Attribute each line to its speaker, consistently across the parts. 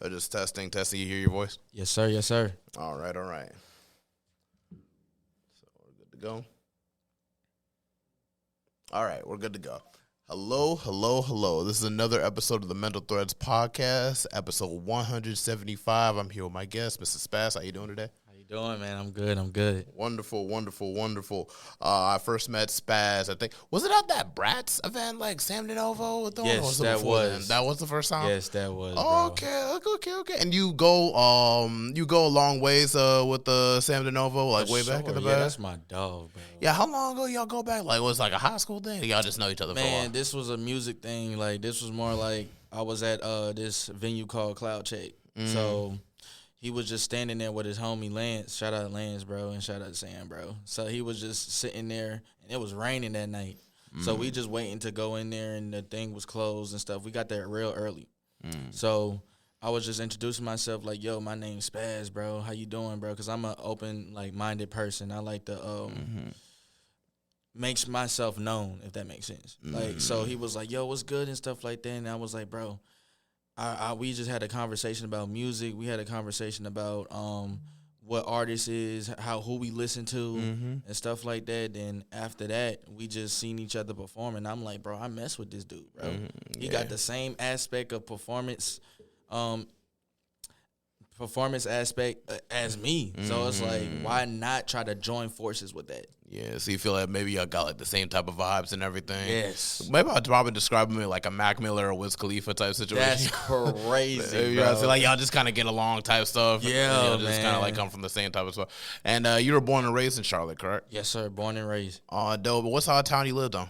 Speaker 1: Just testing. You hear your voice?
Speaker 2: Yes, sir. Yes, sir.
Speaker 1: All right. So we're good to go. All right, we're good to go. Hello. This is another episode of the Mental Threads Podcast, episode 175. I'm here with my guest, Mr. Spaxyz. How you doing today?
Speaker 2: Doing, man? I'm good.
Speaker 1: Wonderful. I first met Spaz, I think. Was it at that Bratz event, like Sam Dinovo?
Speaker 2: Yes, that was.
Speaker 1: That was the first time?
Speaker 2: Yes, that was,
Speaker 1: Okay. And you go a long ways with the Sam Dinovo, like way back in the back?
Speaker 2: Yeah, that's my dog, bro.
Speaker 1: Yeah, how long ago y'all go back? Like, was it like a high school thing? Or y'all just know each other for a while?
Speaker 2: Man, this was a music thing. Like, this was more like I was at this venue called Cloud Check. So he was just standing there with his homie Lance. Shout out Lance, bro, and shout out Sam, bro. So he was just sitting there, and it was raining that night. So we just waiting to go in there, and the thing was closed and stuff. We got there real early. So I was just introducing myself like, yo, my name's Spaz, bro. How you doing, bro? Because I'm an open, like, minded person. I like to makes myself known, if that makes sense. Like, so he was like, yo, what's good and stuff like that. And I was like, bro, we just had a conversation about music. We had a conversation about what artist is, who we listen to, and stuff like that. Then after that, we just seen each other perform, and I'm like, bro, I mess with this dude, bro. He got the same aspect of performance aspect as me. So it's like, why not try to join forces with that?
Speaker 1: Yeah, so you feel like maybe y'all got like the same type of vibes and everything.
Speaker 2: Yes.
Speaker 1: Maybe I'd probably describe me like a Mac Miller or Wiz Khalifa type situation.
Speaker 2: That's crazy,
Speaker 1: bro.
Speaker 2: bro.
Speaker 1: So like y'all just kind of get along type stuff.
Speaker 2: Yeah,
Speaker 1: y'all just kind of like come from the same type of stuff. And you were born and raised in Charlotte, correct?
Speaker 2: Yes, sir. Born and raised.
Speaker 1: Dope. But what side of town you lived on?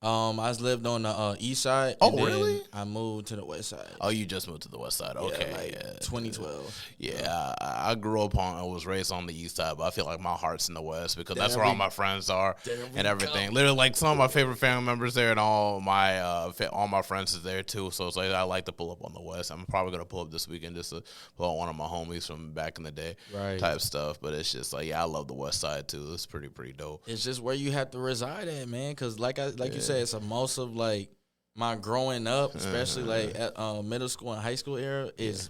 Speaker 2: I lived on the east side.
Speaker 1: Oh,
Speaker 2: and then
Speaker 1: really?
Speaker 2: I moved to the west side.
Speaker 1: Oh, you just moved to the west side. Okay.
Speaker 2: Yeah, 2012.
Speaker 1: Yeah, I grew up I was raised on the east side, but I feel like my heart's in the west because that's where all my friends are and everything. Literally, like some of my favorite family members there, and all my friends is there too. So it's like I like to pull up on the west. I'm probably gonna pull up this weekend just to pull up one of my homies from back in the day, type stuff. But it's just like, yeah, I love the west side too. It's pretty dope.
Speaker 2: It's just where you have to reside at, man. Because like you said, it's a most of like my growing up, especially like at middle school and high school era is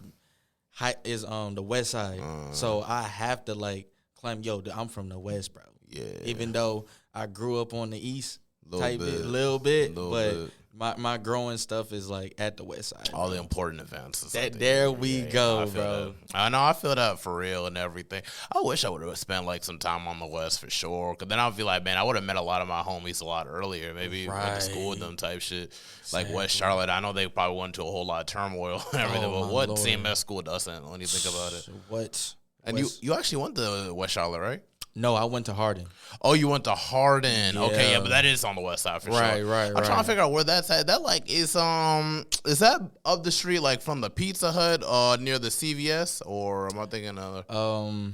Speaker 2: the west side. So I have to like claim, yo, I'm from the west, bro. Yeah. Even though I grew up on the east, little bit, but my growing stuff is like at the west side.
Speaker 1: All the important events.
Speaker 2: There we go, bro.
Speaker 1: I know. I feel that for real and everything. I wish I would have spent like some time on the west for sure. Because then I feel like, man, I would have met a lot of my homies a lot earlier. Maybe went to school with them type shit. Like West Charlotte. I know they probably went to a whole lot of turmoil and everything. But what CMS school doesn't when you think about it?
Speaker 2: What?
Speaker 1: And you actually went to West Charlotte, right?
Speaker 2: No, I went to Hardin.
Speaker 1: Oh, you went to Hardin. Yeah. Okay, yeah, but that is on the west side for sure.
Speaker 2: Right.
Speaker 1: I'm trying to figure out where that's at. That like is that up the street like from the Pizza Hut near the CVS, or am I thinking of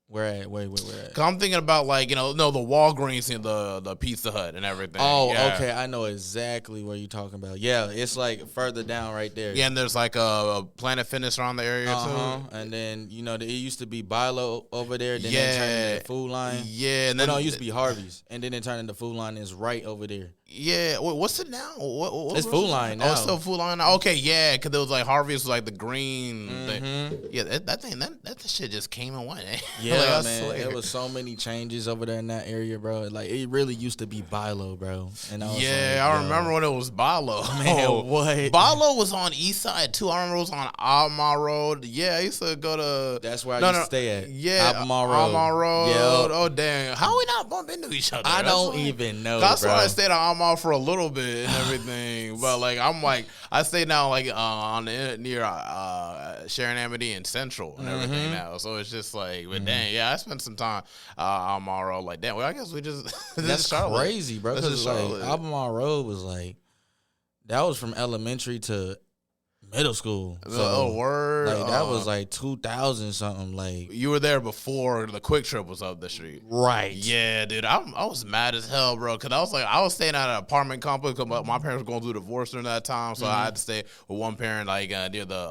Speaker 2: where at? Where at?
Speaker 1: 'Cause I'm thinking about like, the Walgreens and the Pizza Hut and everything.
Speaker 2: Oh, yeah. Okay, I know exactly what you're talking about. Yeah, it's like further down right there.
Speaker 1: Yeah, and there's like a Planet Fitness around the area too.
Speaker 2: And then it used to be Bilo over there. Then they turned into Food Line.
Speaker 1: Yeah, and then
Speaker 2: it used to be Harvey's, and then it turned into Food Line. Is right over there.
Speaker 1: Yeah, what's it now?
Speaker 2: It's Food Line now.
Speaker 1: Oh, it's still Food Line now? Okay, yeah, because it was like Harvey's was like the green thing. Yeah, that shit just came and went.
Speaker 2: Yeah, like, man, there was so many changes over there in that area, bro. Like, it really used to be Bilo, bro. And
Speaker 1: I remember when it was Bilo.
Speaker 2: Man, what?
Speaker 1: Bilo was on East Side, too. I remember it was on Alma Road. Yeah, I used to go to...
Speaker 2: That's where I used to stay at.
Speaker 1: Yeah, Alma Road. Yep. Oh, dang. How we not bump into each other?
Speaker 2: I don't even know,
Speaker 1: That's
Speaker 2: bro.
Speaker 1: why I stayed at Alma for a little bit and everything. But, like, I stay now, like, on the near Sharon Amity and Central and everything now. So it's just like, but dang, yeah, I spent some time Alma Road. Like, damn, well, I guess we just...
Speaker 2: That's crazy, bro. Because, like, Alma Road was, like, that was from elementary to middle school.
Speaker 1: So, word.
Speaker 2: Like, that was, like, 2000 something. Like,
Speaker 1: you were there before the Quick Trip was up the street.
Speaker 2: Right.
Speaker 1: Yeah, dude. I was mad as hell, bro. Because I was staying at an apartment complex because my parents were going through a divorce during that time. So I had to stay with one parent, like, near the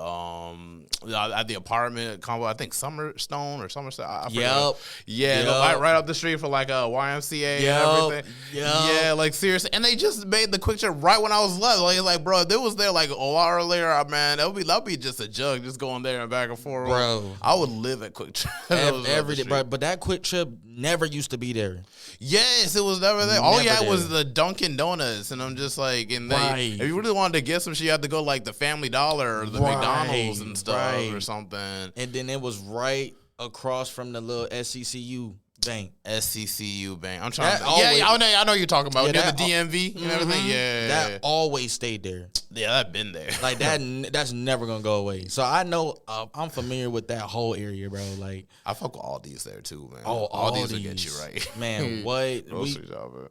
Speaker 1: at the apartment combo. I think Summerstone or Somerset. I forget.
Speaker 2: Yep.
Speaker 1: Right up the street for like a YMCA and everything. Yeah, like seriously. And they just made the quick trip right when I was left. Like bro, if they was there like a while earlier, man, that'd be just a jug, just going there and back and forth.
Speaker 2: Bro,
Speaker 1: I would live at Quick Trip
Speaker 2: every day, bro. But that Quick Trip never used to be there.
Speaker 1: Yes, it was never there. All you had was the Dunkin' Donuts, and I'm just like, if you really wanted to get some shit, you had to go like the Family Dollar or the McDonald's and stuff or something.
Speaker 2: And then it was right across from the little SCCU bank.
Speaker 1: SCCU bank. I'm trying. I know you're talking about near the DMV and everything. Yeah,
Speaker 2: that always stayed there.
Speaker 1: Yeah, I've been there.
Speaker 2: Like that. That's never gonna go away. So I know I'm familiar with that whole area, bro. Like
Speaker 1: I fuck with Aldi's there too, man.
Speaker 2: Oh,
Speaker 1: Aldi's will get you right,
Speaker 2: man. What?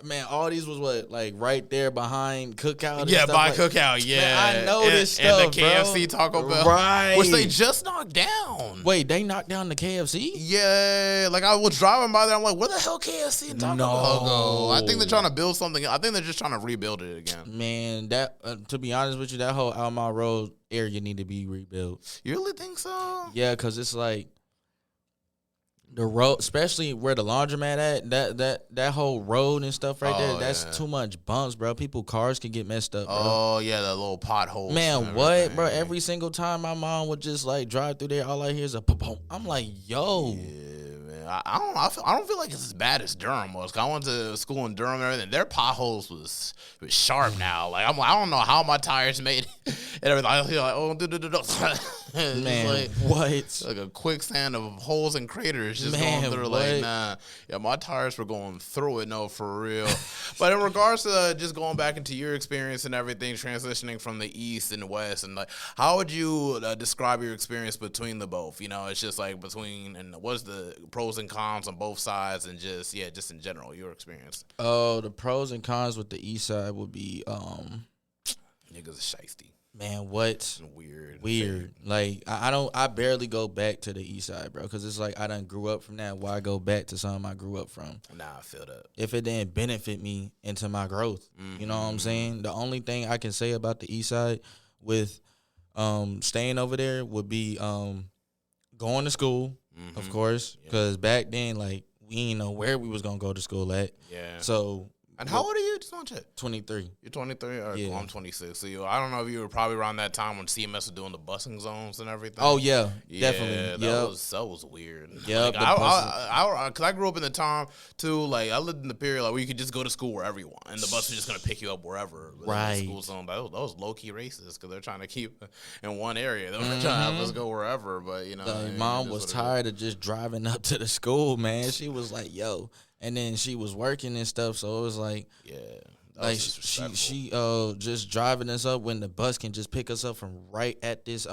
Speaker 2: Man, Aldi's was what, like right there behind Cookout.
Speaker 1: Yeah, by
Speaker 2: like,
Speaker 1: Cookout. Yeah,
Speaker 2: man, I know this stuff,
Speaker 1: and the KFC Taco Bell,
Speaker 2: right?
Speaker 1: Which they just knocked down.
Speaker 2: Wait, they knocked down the KFC?
Speaker 1: Yeah, like I was driving by there. I'm like, where the hell KFC and Taco Bell go? I think they're trying to build something. I think they're just trying to rebuild it again.
Speaker 2: Man, that to be honest with you, that whole Alma Road area need to be rebuilt.
Speaker 1: You really think so?
Speaker 2: Yeah, because it's like the road, especially where the laundromat at, that whole road and stuff right there, that's too much bumps, bro. Cars can get messed up, bro.
Speaker 1: Oh, yeah, the little potholes.
Speaker 2: Man, what, bro? Every single time my mom would just, like, drive through there, all I hear is a pop. I'm like, yo.
Speaker 1: Yeah, man. I don't feel like it's as bad as Durham was. I went to school in Durham and everything. Their potholes was sharp now. Like, I don't know how my tires made it and everything. I feel like,
Speaker 2: man,
Speaker 1: like,
Speaker 2: what?
Speaker 1: Like a quicksand of holes and craters just going through.
Speaker 2: What?
Speaker 1: Like, nah. Yeah, my tires were going through it, no, for real. But in regards to just going back into your experience and everything, transitioning from the East and West, and like, how would you describe your experience between the both? You know, it's just like between, and what's the pros and cons on both sides, and just in general, your experience.
Speaker 2: Oh, the pros and cons with the East Side would be,
Speaker 1: niggas are shiesty.
Speaker 2: Man, what?
Speaker 1: Weird.
Speaker 2: Like, I barely go back to the East Side, bro, because it's like I done grew up from that. Why go back to something I grew up from?
Speaker 1: Nah, I feel that.
Speaker 2: If it didn't benefit me into my growth, you know what I'm saying? The only thing I can say about the East Side with staying over there would be going to school, of course, because back then, like, we didn't know where we was going to go to school at.
Speaker 1: Yeah.
Speaker 2: So...
Speaker 1: And how old are you? Just want to check.
Speaker 2: 23.
Speaker 1: You're 23? All right,
Speaker 2: yeah.
Speaker 1: Cool. I'm 26. So I don't know if you were probably around that time when CMS was doing the busing zones and everything.
Speaker 2: Oh, yeah. Definitely.
Speaker 1: That was weird.
Speaker 2: Yeah.
Speaker 1: Like, because I grew up in the time, too, like, I lived in the period like, where you could just go to school wherever you want, and the bus was just going to pick you up wherever.
Speaker 2: Right.
Speaker 1: The school zone. That was low-key racist because they're trying to keep in one area. They're trying to have us go wherever, but, you know.
Speaker 2: My mom was tired of just driving up to the school, man. She was like, yo. And then she was working and stuff, so it was like, like she just driving us up when the bus can just pick us up from right at this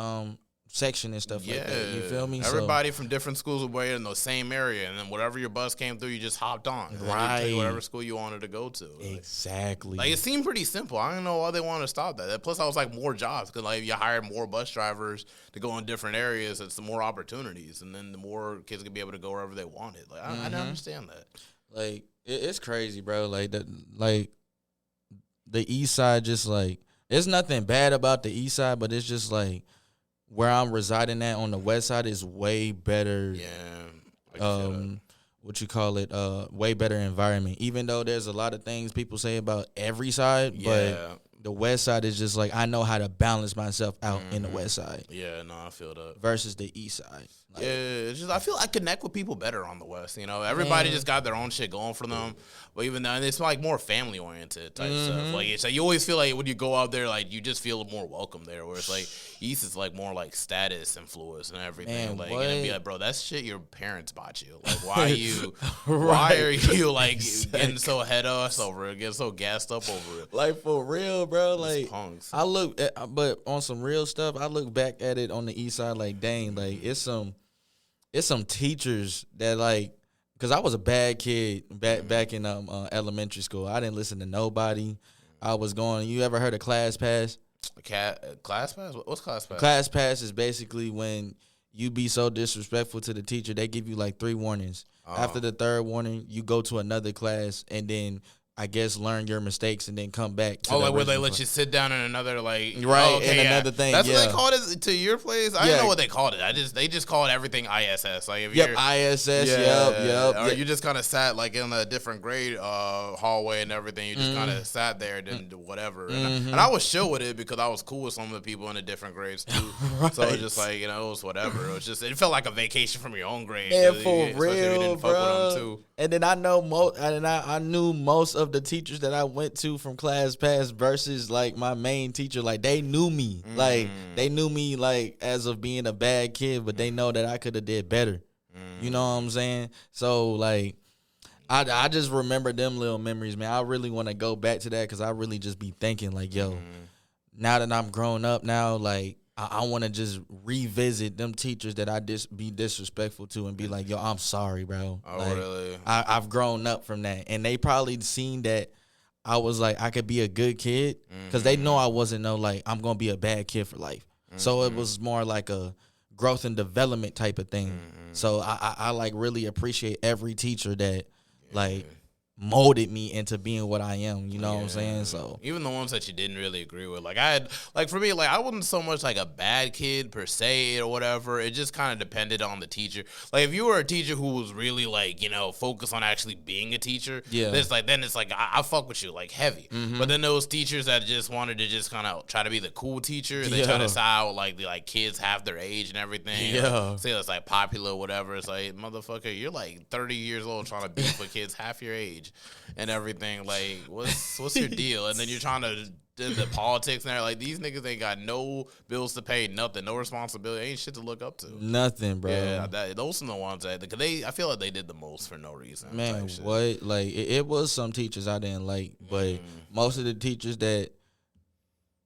Speaker 2: section and stuff like that. You feel me?
Speaker 1: Everybody from different schools were in the same area, and then whatever your bus came through, you just hopped on. And
Speaker 2: right.
Speaker 1: Take whatever school you wanted to go to.
Speaker 2: Exactly.
Speaker 1: Like it seemed pretty simple. I don't know why they wanted to stop that. Plus, I was like more jobs because like you hired more bus drivers to go in different areas. It's more opportunities, and then the more kids could be able to go wherever they wanted. Like I didn't understand that.
Speaker 2: Like it's crazy, bro. Like the East Side, just like there's nothing bad about the East Side, but it's just like where I'm residing at on the West Side is way better.
Speaker 1: Yeah.
Speaker 2: What you call it? Way better environment. Even though there's a lot of things people say about every side, but the West Side is just like I know how to balance myself out in the West Side.
Speaker 1: Yeah, no, I feel that.
Speaker 2: Versus the East Side. Like,
Speaker 1: it's just I feel I connect with people better on the West. You know, everybody just got their own shit going for them. But even then, it's like more family oriented type stuff. Like it's like you always feel like when you go out there, like you just feel more welcome there. Where it's like East is like more like status influence and everything.
Speaker 2: Man,
Speaker 1: like
Speaker 2: what?
Speaker 1: and it'd be like, bro, that's shit your parents bought you. Like why are you why are you like getting so ahead of us over it, getting so gassed up over it?
Speaker 2: Like for real, bro. Like
Speaker 1: punks.
Speaker 2: I look at, but on some real stuff, I look back at it on the East Side like dang, like it's some teachers that like, cause I was a bad kid back in elementary school. I didn't listen to nobody. I was going. You ever heard of class pass?
Speaker 1: Class pass? What's class pass?
Speaker 2: Class pass is basically when you be so disrespectful to the teacher, they give you like 3 warnings. After the 3rd warning, you go to another class, and then I guess, learn your mistakes and then come back to
Speaker 1: like where they let you sit down in another,
Speaker 2: right,
Speaker 1: okay,
Speaker 2: and another thing.
Speaker 1: That's what they called it to your place? I didn't know what they called it. They just called everything ISS. Like if you're
Speaker 2: ISS, yep.
Speaker 1: Or you just kind of sat like in a different grade hallway and everything. You just kind of sat there and didn't do whatever. And I was chill with it because I was cool with some of the people in the different grades too. Right. So it was just like, it was whatever. It was just, it felt like a vacation from your own grade.
Speaker 2: And for real, bro. And then I knew most of the teachers that I went to from class past versus like my main teacher. Like they knew me, like they knew me like as of being a bad kid, but they know that I could have did better. You know what I'm saying? So like, I just remember them little memories, man. I really want to go back to that because I really just be thinking like, yo, now that I'm grown up now, like. I want to just revisit them teachers that I be disrespectful to and be like, yo, I'm sorry, bro.
Speaker 1: Oh,
Speaker 2: like,
Speaker 1: really?
Speaker 2: I've grown up from that. And they probably seen that I was like, I could be a good kid because they know I wasn't I'm going to be a bad kid for life. So it was more like a growth and development type of thing. So I like really appreciate every teacher that like molded me into being what I am, you know what I'm saying? So
Speaker 1: even the ones that you didn't really agree with, like I had, like for me, like I wasn't so much like a bad kid per se or whatever. It just kind of depended on the teacher. Like if you were a teacher who was really like, focused on actually being a teacher, then it's like I fuck with you like heavy. But then those teachers that just wanted to just kind of try to be the cool teacher, they try to side with like the kids half their age and everything. Say it's like popular or whatever. It's like, motherfucker, you're like 30 years old trying to beef with kids half your age. And everything, like, what's your deal? And then you're trying to do the politics and like these niggas ain't got no bills to pay, nothing, no responsibility, ain't shit to look up to,
Speaker 2: nothing, bro.
Speaker 1: Yeah, those are the ones that I feel like they did the most for no reason.
Speaker 2: Man, what? Like it was some teachers I didn't like, but most of the teachers that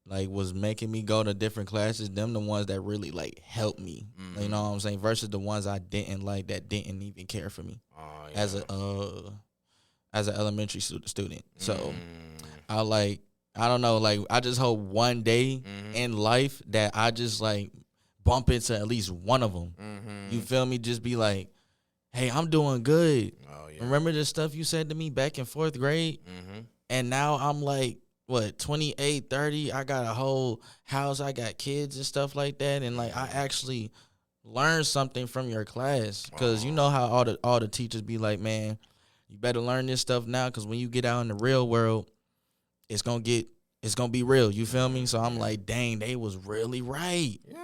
Speaker 2: like was making me go to different classes, them the ones that really like helped me. You know what I'm saying? Versus the ones I didn't like that didn't even care for me as an elementary student. So I don't know, like I just hope one day in life that I just like bump into at least one of them. You feel me? Just be like, hey, I'm doing good. Remember the stuff you said to me back in 4th grade? And now I'm like, what, 28, 30, I got a whole house, I got kids and stuff like that. And like I actually learned something from your class. Because you know how all the teachers be like, man, you better learn this stuff now because when you get out in the real world, it's gonna be real. You feel me? So I'm like, dang, they was really right. Yeah.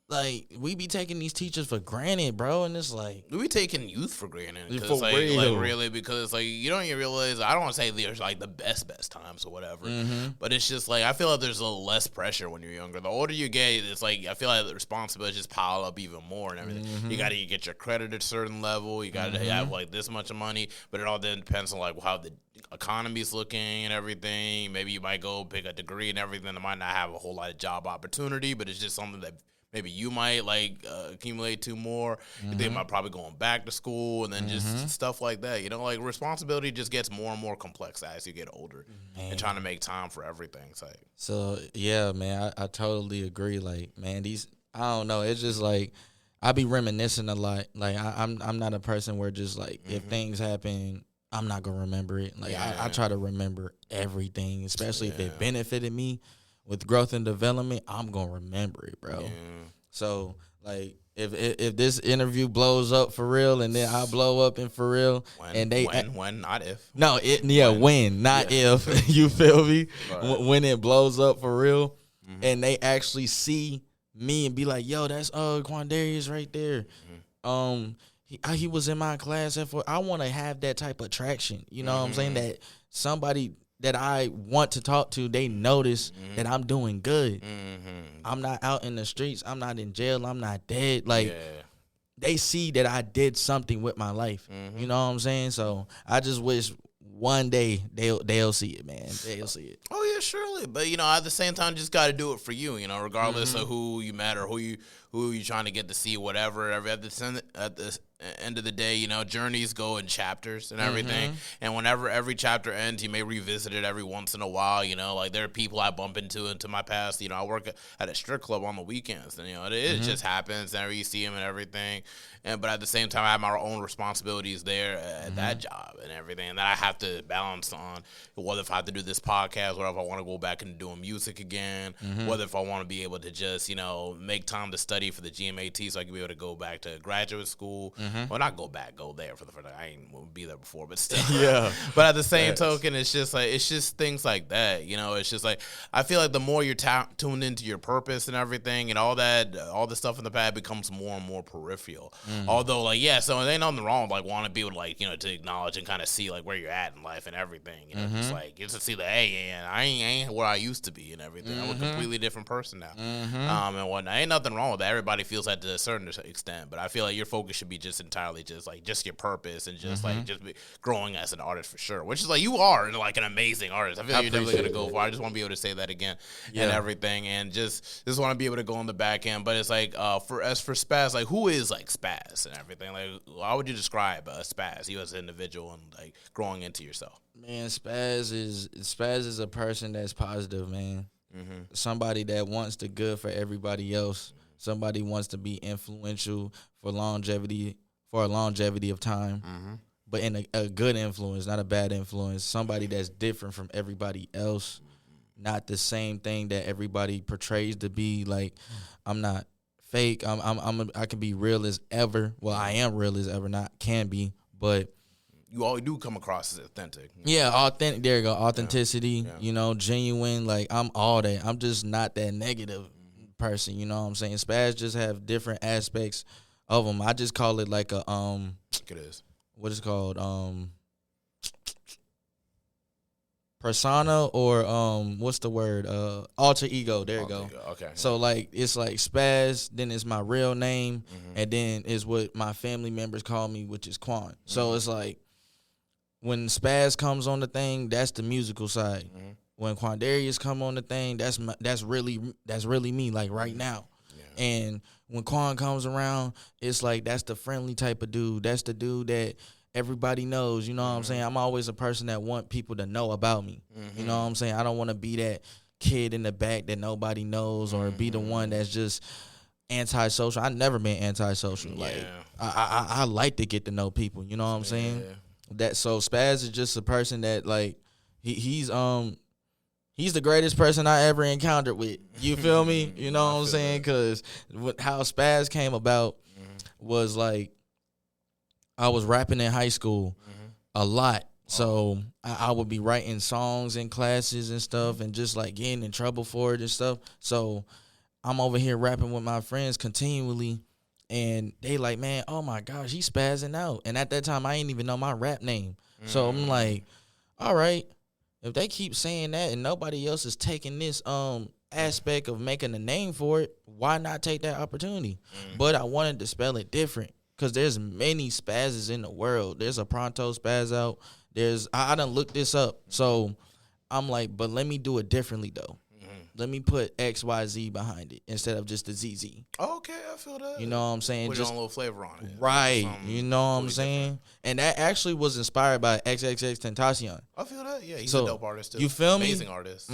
Speaker 2: Like we be taking these teachers for granted, bro, and it's like
Speaker 1: we be taking youth for granted. Because like really, because like you don't even realize. I don't want to say there's like the best times or whatever, but it's just like I feel like there's a little less pressure when you're younger. The older you get, it's like I feel like the responsibilities just pile up even more and everything. You got to get your credit at a certain level. You got to have like this much of money, but it all then depends on like how the economy's looking and everything. Maybe you might go pick a degree and everything that might not have a whole lot of job opportunity, but it's just something that maybe you might like accumulate to more. You think about probably going back to school and then just stuff like that. Like responsibility just gets more and more complex as you get older and trying to make time for everything.
Speaker 2: So yeah, man, I totally agree. Like, man, I don't know. It's just like I be reminiscing a lot. Like I'm not a person where just like if things happen, I'm not gonna remember it. Like I try to remember everything, especially if it benefited me. With growth and development, I'm gonna remember it, bro. Yeah. So, like, if this interview blows up for real, and then I blow up in for real,
Speaker 1: when, not if.
Speaker 2: No, when, not if. You feel me? Right. When it blows up for real, and they actually see me and be like, "Yo, that's Quandarius right there." He was in my class at 4. I want to have that type of traction. You know what I'm saying? That somebody that I want to talk to, they notice that I'm doing good. I'm not out in the streets. I'm not in jail. I'm not dead. Like, they see that I did something with my life. You know what I'm saying? So I just wish one day they'll see it, man. They'll see it.
Speaker 1: Oh yeah, surely. But at the same time, just got to do it for you. Regardless of who you met or who you trying to get to see, whatever. At the end of the day, journeys go in chapters and everything. And whenever every chapter ends, you may revisit it every once in a while. Like there are people I bump into my past. I work at a strip club on the weekends, and it just happens. Whenever you see them and everything. But at the same time, I have my own responsibilities there at that job and everything, and that I have to balance on. Whether if I have to do this podcast, or if I want to go back into doing music again, whether if I want to be able to just make time to study for the GMAT, so I can be able to go back to graduate school. Well, not go there for the first time. I ain't be there before, but still. Yeah. But at the same token, it's just things like that. It's just like I feel like the more you're tuned into your purpose and everything, and all the stuff in the past becomes more and more peripheral. Although, so there ain't nothing wrong with wanting to be able to to acknowledge and kind of see where you're at in life and everything. Just to see that, hey, I ain't where I used to be and everything. I'm a completely different person now. And whatnot. Ain't nothing wrong with that. Everybody feels that to a certain extent, but I feel like your focus should be just entirely just your purpose and just be growing as an artist for sure. Which is you are an amazing artist. I feel like you're definitely gonna go for. I just want to be able to say that again and everything, and just want to be able to go on the back end. But it's for Spaz, who is Spaz and everything? How would you describe Spaz, you as an individual and growing into yourself?
Speaker 2: Man, Spaz is a person that's positive, man. Somebody that wants the good for everybody else. Somebody wants to be influential for a longevity of time, but in a good influence, not a bad influence. Somebody that's different from everybody else, not the same thing that everybody portrays to be. I'm not fake. I can be real as ever. Well, I am real as ever. Not can be, but
Speaker 1: you all do come across as authentic.
Speaker 2: Yeah, authentic. There you go. Authenticity. Yeah. Genuine. I'm all that. I'm just not that negative person. You know what I'm saying? Spaz just have different aspects of them. I just call it it
Speaker 1: is.
Speaker 2: What is it called? Persona or what's the word? Alter ego. There you go.
Speaker 1: Okay.
Speaker 2: So it's Spaz, then it's my real name, and then it's what my family members call me, which is Quan. So it's when Spaz comes on the thing, that's the musical side. When Quandarius come on the thing, that's really me right now. Yeah. And when Quan comes around, it's that's the friendly type of dude. That's the dude that everybody knows. You know what I'm saying? I'm always a person that want people to know about me. You know what I'm saying? I don't want to be that kid in the back that nobody knows or be the one that's just antisocial. I never been antisocial. I like to get to know people. You know what I'm saying? So Spaz is just a person that he's the greatest person I ever encountered with. You feel me? You know what I'm saying? Because how Spaz came about was I was rapping in high school a lot. So I would be writing songs in classes and stuff and just getting in trouble for it and stuff. So I'm over here rapping with my friends continually. And they man, oh my gosh, he's spazzing out. And at that time, I didn't even know my rap name. So I'm all right, if they keep saying that and nobody else is taking this aspect of making a name for it, why not take that opportunity? But I wanted to spell it different because there's many spazzes in the world. There's a Pronto spaz out. I done looked this up. So I'm but let me do it differently though. Let me put XYZ behind it instead of just the ZZ.
Speaker 1: Okay, I feel that.
Speaker 2: You know what I'm saying?
Speaker 1: Put
Speaker 2: just
Speaker 1: a little flavor on it.
Speaker 2: Right. You know what I'm saying? Different. And that actually was inspired by Xxxtentacion.
Speaker 1: I feel that. Yeah, he's a dope artist too.
Speaker 2: You feel me?
Speaker 1: Amazing artist.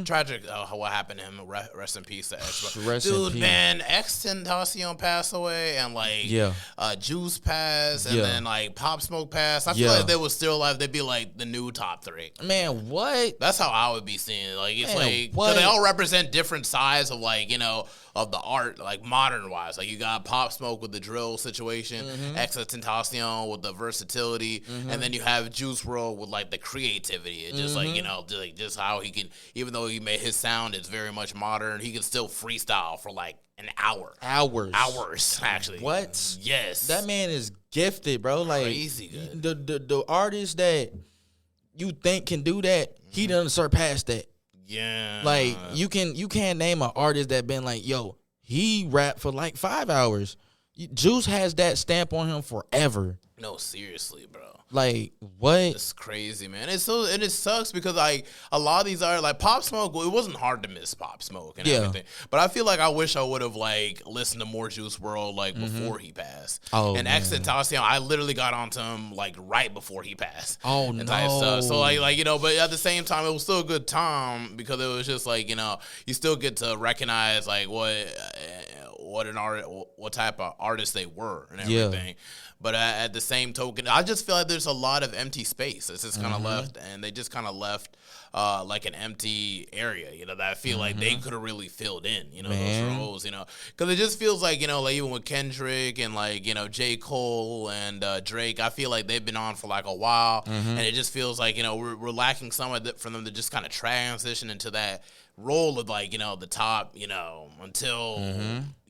Speaker 1: Tragic what happened to him. Rest in peace to X.
Speaker 2: Dude,
Speaker 1: man, Xxxtentacion passed away and Juice passed and then Pop Smoke passed. I feel like they was still alive. They'd be the new top 3.
Speaker 2: Man, what?
Speaker 1: That's how I would be seeing it. It's what? They all represent different sides of of the art, modern wise. You got Pop Smoke with the drill situation, Xxxtentacion with the versatility, and then you have Juice WRLD with the creativity and just just how he can, even though he made his sound is very much modern, he can still freestyle for an hour. Hours, actually.
Speaker 2: What?
Speaker 1: Yes.
Speaker 2: That man is gifted, bro.
Speaker 1: Crazy good.
Speaker 2: The artist that you think can do that, he done surpassed that.
Speaker 1: Yeah.
Speaker 2: You can't name an artist that been he rapped for 5 hours. Juice has that stamp on him forever.
Speaker 1: No, seriously, bro.
Speaker 2: Like, what?
Speaker 1: It's crazy, man. And it sucks because like a lot of these are like Pop Smoke. It wasn't hard to miss Pop Smoke and everything, but I feel like I wish I would have like listened to more Juice WRLD like before he passed.
Speaker 2: Oh,
Speaker 1: and Xxxtentacion, I literally got onto him like right before he passed.
Speaker 2: Oh
Speaker 1: and
Speaker 2: no!
Speaker 1: type stuff. So like you know, but at the same time, it was still a good time because it was just like, you know, you still get to recognize like what type of artist they were and everything. Yeah. But at the same token, I just feel like there's a lot of empty space that's just kind of left, and they just kind of left like an empty area, you know, that I feel like they could have really filled in, you know, those roles, you know, because it just feels like, you know, like even with Kendrick and like, you know, J. Cole and Drake, I feel like they've been on for like a while, and it just feels like, you know, we're lacking some of it for them to just kind of transition into that role of like, you know, the top, you know, until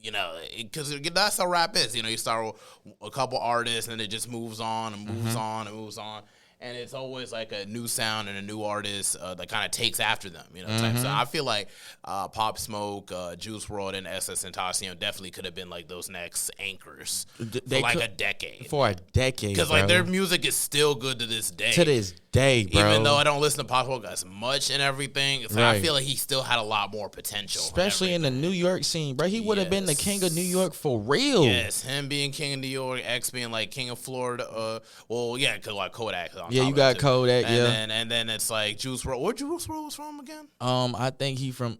Speaker 1: you know, because that's how rap is. You know, you start with a couple artists and it just moves on and moves on and moves on. And it's always like a new sound and a new artist that kind of takes after them, you know. Type. So I feel like Pop Smoke, Juice WRLD, and Xxxtentacion definitely could have been like those next anchors for like a decade.
Speaker 2: For a decade,
Speaker 1: because like their music is still good to this day.
Speaker 2: To this day, bro.
Speaker 1: Even though I don't listen to Pop Smoke as much and everything, so I feel like he still had a lot more potential.
Speaker 2: Especially in the New York scene, bro. He would have been the king of New York for real.
Speaker 1: Yes, him being king of New York, X being like king of Florida. Well, yeah, because like Kodak.
Speaker 2: Yeah, you got Kodak.
Speaker 1: And then it's like Juice WRLD. Where Juice WRLD was from again?
Speaker 2: I think he from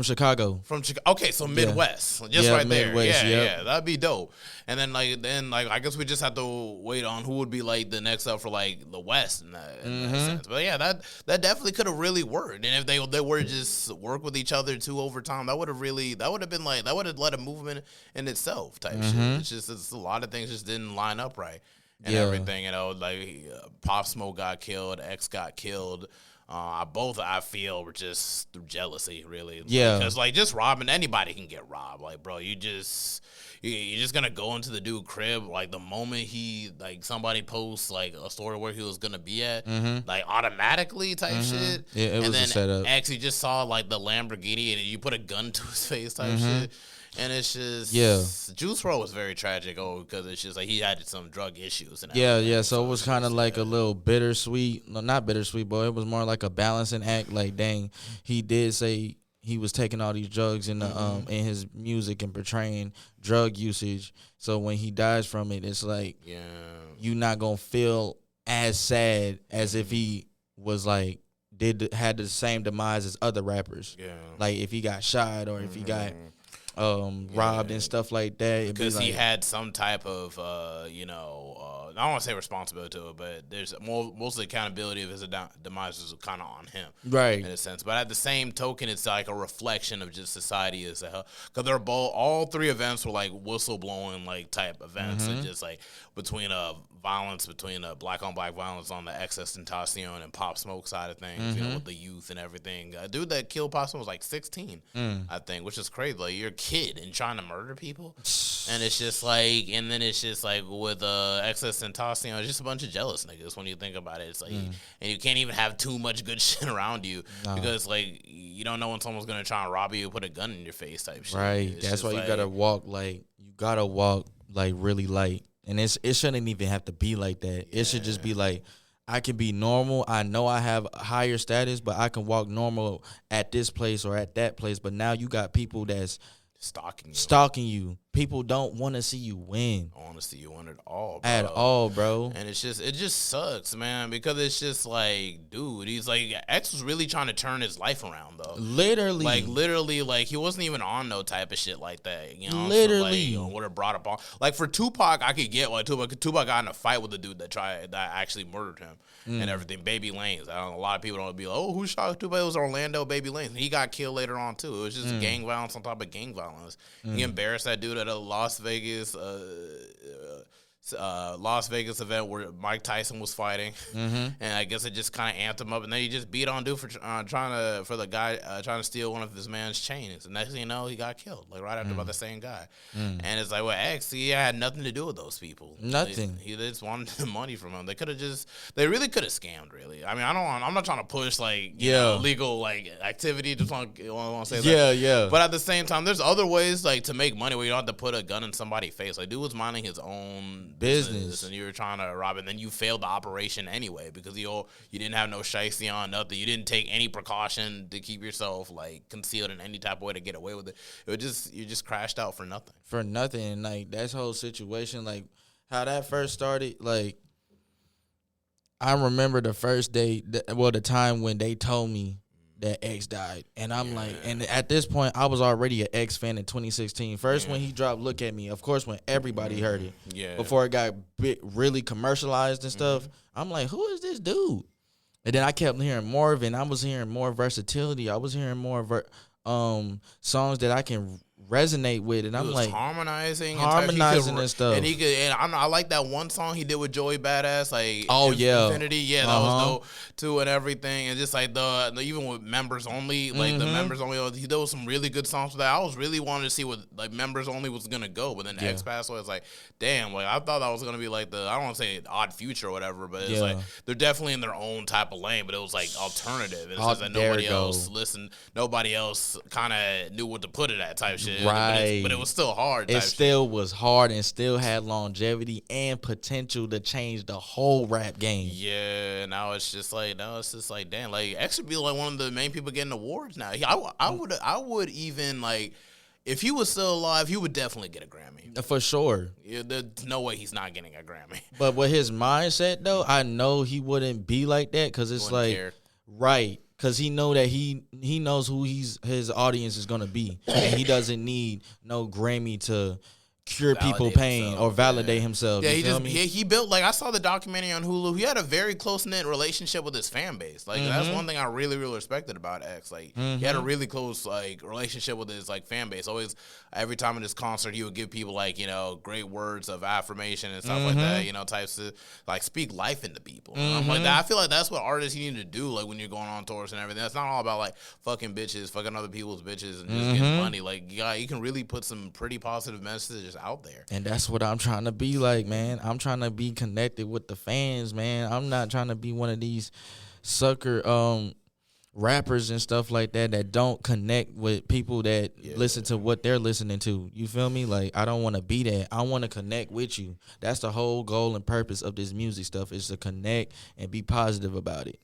Speaker 2: Chicago.
Speaker 1: From Chicago. Okay, so Midwest, just right Midwest, there. Yeah, that'd be dope. And then I guess we just have to wait on who would be like the next up for like the West in that sense. But yeah, that definitely could have really worked. And if they were to just work with each other too over time, that would have led a movement in itself type shit. It's a lot of things just didn't line up right. And everything, you know, like Pop Smoke got killed, X got killed. Both I feel were just through jealousy, really.
Speaker 2: Yeah,
Speaker 1: because like just robbing, anybody can get robbed. Like, bro, you're just gonna go into the dude crib like the moment he like somebody posts like a story where he was gonna be at, like automatically type shit.
Speaker 2: Yeah, it was a setup.
Speaker 1: X, he just saw like the Lamborghini and you put a gun to his face type shit. And it's just Juice WRLD was very tragic. Because it's just like he had some drug issues. And
Speaker 2: So it was kind of like a little bittersweet. No, not bittersweet, but it was more like a balancing act. Like, dang, he did say he was taking all these drugs in the in his music and portraying drug usage. So when he dies from it, it's like you're not gonna feel as sad as if he was like had the same demise as other rappers. Yeah, like if he got shot or if he got robbed and stuff like that.
Speaker 1: Because he had some type of, I don't want to say responsibility to it, but there's most of the accountability of his demise is kind of on him.
Speaker 2: Right.
Speaker 1: In a sense. But at the same token, it's like a reflection of just society as a whole. Because all three events were like whistleblowing like type events. And just like between violence, between black on black violence on the Xxxtentacion and Pop Smoke side of things, you know, with the youth and everything. A dude that killed Pop Smoke was like 16, I think, which is crazy. Like, you're a kid and trying to murder people. And it's just like, and then it's just like with Xxxtentacion, it's just a bunch of jealous niggas when you think about it. It's like, and you can't even have too much good shit around you because like you don't know when someone's gonna try and rob you, put a gun in your face type shit.
Speaker 2: Right. That's why you gotta walk really light. And it shouldn't even have to be like that. It should just be like, I can be normal. I know I have higher status, but I can walk normal at this place or at that place. But now you got people that's stalking you. People don't want to see you win.
Speaker 1: I want to see you win at all,
Speaker 2: bro. At all, bro.
Speaker 1: And it just sucks, man, because it's just like, dude, he's like, X was really trying to turn his life around, though.
Speaker 2: Literally,
Speaker 1: he wasn't even on no type of shit like that, you know.
Speaker 2: Literally,
Speaker 1: so, like, would have brought up on like for Tupac, I could get like Tupac got in a fight with the dude that actually murdered him and everything. Baby Lanes. A lot of people don't be like, oh, who shot Tupac? It was Orlando Baby Lanes. And he got killed later on too. It was just gang violence on top of gang violence. He embarrassed that dude at a Las Vegas event where Mike Tyson was fighting, and I guess it just kind of amped him up. And then he just beat on dude for trying to steal one of his man's chains. And next thing you know, he got killed like right after by the same guy. And it's like, well, X, he had nothing to do with those people.
Speaker 2: Nothing.
Speaker 1: He just wanted the money from him. They really could have scammed. Really, I mean, I'm not trying to push like illegal like activity. Just want to say that.
Speaker 2: Yeah.
Speaker 1: But at the same time, there's other ways like to make money where you don't have to put a gun in somebody's face. Like, dude was minding his own
Speaker 2: business,
Speaker 1: and you were trying to rob it, and then you failed the operation anyway because you didn't have no shiesty on, nothing. You didn't take any precaution to keep yourself like concealed in any type of way to get away with it. You just crashed out for nothing.
Speaker 2: For nothing. And like that whole situation, like how that first started, like I remember the first day, the time when they told me that X died. And I'm like, and at this point, I was already an X fan in 2016. First, when he dropped Look at Me, of course, when everybody heard it. Yeah. Before it got really commercialized and stuff, I'm like, who is this dude? And then I kept hearing more of it, and I was hearing more versatility. I was hearing more songs that I can resonate with, and I'm like
Speaker 1: harmonizing
Speaker 2: and stuff.
Speaker 1: And I like that one song he did with Joey Badass, like Infinity, that was dope too, and everything. And just like the even with members only, like the members only, there was some really good songs for that. I was really wanting to see what like members only was gonna go, but then X passed away. It's like, damn, like I thought that was gonna be like I don't want to say Odd Future or whatever, but it's like they're definitely in their own type of lane, but it was like alternative. It's just that nobody else listened, nobody else kind of knew what to put it at type shit.
Speaker 2: Right,
Speaker 1: but it was still hard.
Speaker 2: It still was hard and still had longevity and potential to change the whole rap game.
Speaker 1: Yeah, now it's just like damn, like X should be like one of the main people getting awards now. I would even like if he was still alive, he would definitely get a Grammy
Speaker 2: for sure.
Speaker 1: Yeah, there's no way he's not getting a Grammy.
Speaker 2: But with his mindset though, I know he wouldn't be like that because it's like care. Right. Because he know that he knows who his audience is going to be. And he doesn't need no Grammy to cure people pain or validate himself.
Speaker 1: Yeah, he built, like I saw the documentary on Hulu. He had a very close-knit relationship with his fan base. Like that's one thing I really, really respected about X. Like he had a really close like relationship with his like fan base. Always every time in his concert he would give people like, great words of affirmation and stuff like that, types of like speak life into people. I'm like that. I feel like that's what artists need to do like when you're going on tours and everything. It's not all about like fucking bitches, fucking other people's bitches and just getting money. Like you can really put some pretty positive messages out there.
Speaker 2: And that's what I'm trying to be like, man. I'm trying to be connected with the fans, man. I'm not trying to be one of these sucker rappers and stuff like that don't connect with people that listen to what they're listening to. You feel me? Like, I don't want to be that. I want to connect with you. That's the whole goal and purpose of this music stuff, is to connect and be positive about it.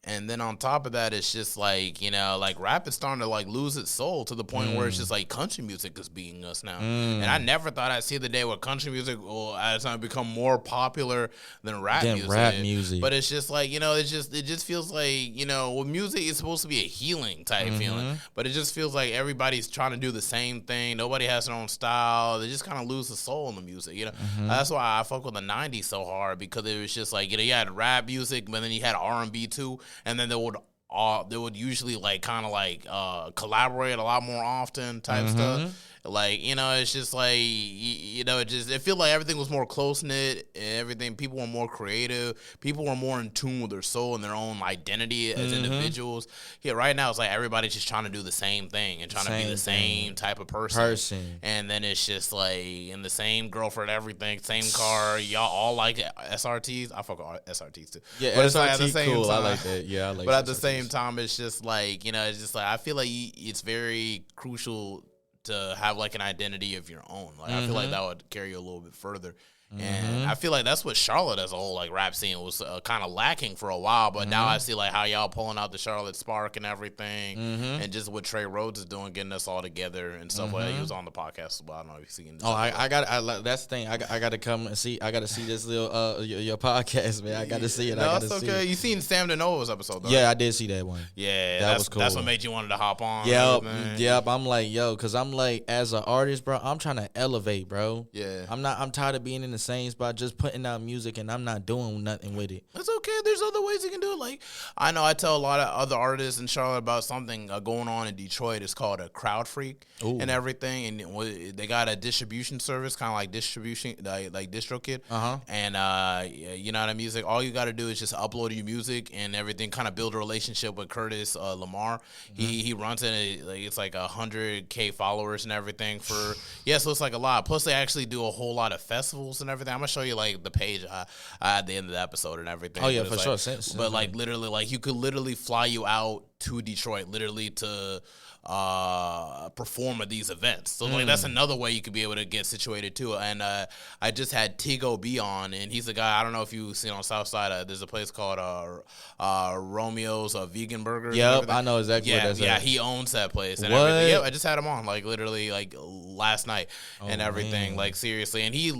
Speaker 1: And then on top of that, it's just like, like rap is starting to like lose its soul to the point where it's just like country music is beating us now. And I never thought I'd see the day where country music will at time become more popular than rap music. But it's just like, it just feels like, with music, it's supposed to be a healing type feeling. But it just feels like everybody's trying to do the same thing. Nobody has their own style. They just kind of lose the soul in the music, That's why I fuck with the 90s so hard, because it was just like, you had rap music, but then you had R&B too. And then they would usually like kind of like collaborate a lot more often type stuff. Like, it's just like, it feel like everything was more close-knit and everything. People were more creative. People were more in tune with their soul and their own identity as individuals. Yeah, right now it's like everybody's just trying to do the same thing and trying to be the same type of person. And then it's just like, in the same girlfriend, everything, same car. Y'all all like SRTs. I fuck with SRTs too.
Speaker 2: Yeah, but SRT at the same cool. Time, I like that. Yeah, I like.
Speaker 1: But at the same time, it's just like, it's just like, I feel like it's very crucial to have like an identity of your own. Like I feel like that would carry you a little bit further. And I feel like that's what Charlotte as a whole like rap scene was kind of lacking for a while, but now I see like how y'all pulling out the Charlotte Spark and everything, and just what Trey Rhodes is doing, getting us all together and stuff like that. He was on the podcast, but I don't know if you've seen.
Speaker 2: That's the thing. I got to come and see. I got to see this little your podcast, man. I got to see it.
Speaker 1: No, it's okay. You seen Sam Dinovo's episode though?
Speaker 2: Yeah, I did see that one.
Speaker 1: Yeah, that was cool. That's what made you wanted to hop on.
Speaker 2: Yep. I'm like, because I'm like, as an artist, bro, I'm trying to elevate, bro.
Speaker 1: Yeah.
Speaker 2: I'm tired of being in the same spot, just putting out music and I'm not doing nothing with it.
Speaker 1: It's okay. There's other ways you can do it. Like, I know I tell a lot of other artists in Charlotte about something going on in Detroit. It's called a Crowd Freak and everything. And they got a distribution service, kind of like distribution, like DistroKid. And you know what I mean? Music. All you got to do is just upload your music and everything. Kind of build a relationship with Curtis Lamar. He runs it. Like it's like 100K followers and everything. So it's like a lot. Plus, they actually do a whole lot of festivals and everything. I'm gonna show you like the page at the end of the episode and everything.
Speaker 2: Oh yeah, for
Speaker 1: like,
Speaker 2: sure.
Speaker 1: But like literally, like you could literally fly you out to Detroit literally to perform at these events. So like that's another way you could be able to get situated too. And I just had Tigo B on, and he's a guy, I don't know if you've seen on Southside, there's a place called Romeo's Vegan Burgers.
Speaker 2: Yep, I know exactly what that's
Speaker 1: at. He owns that place and
Speaker 2: what?
Speaker 1: everything. Yep, I just had him on like literally like last night and everything. Man. Like seriously, and he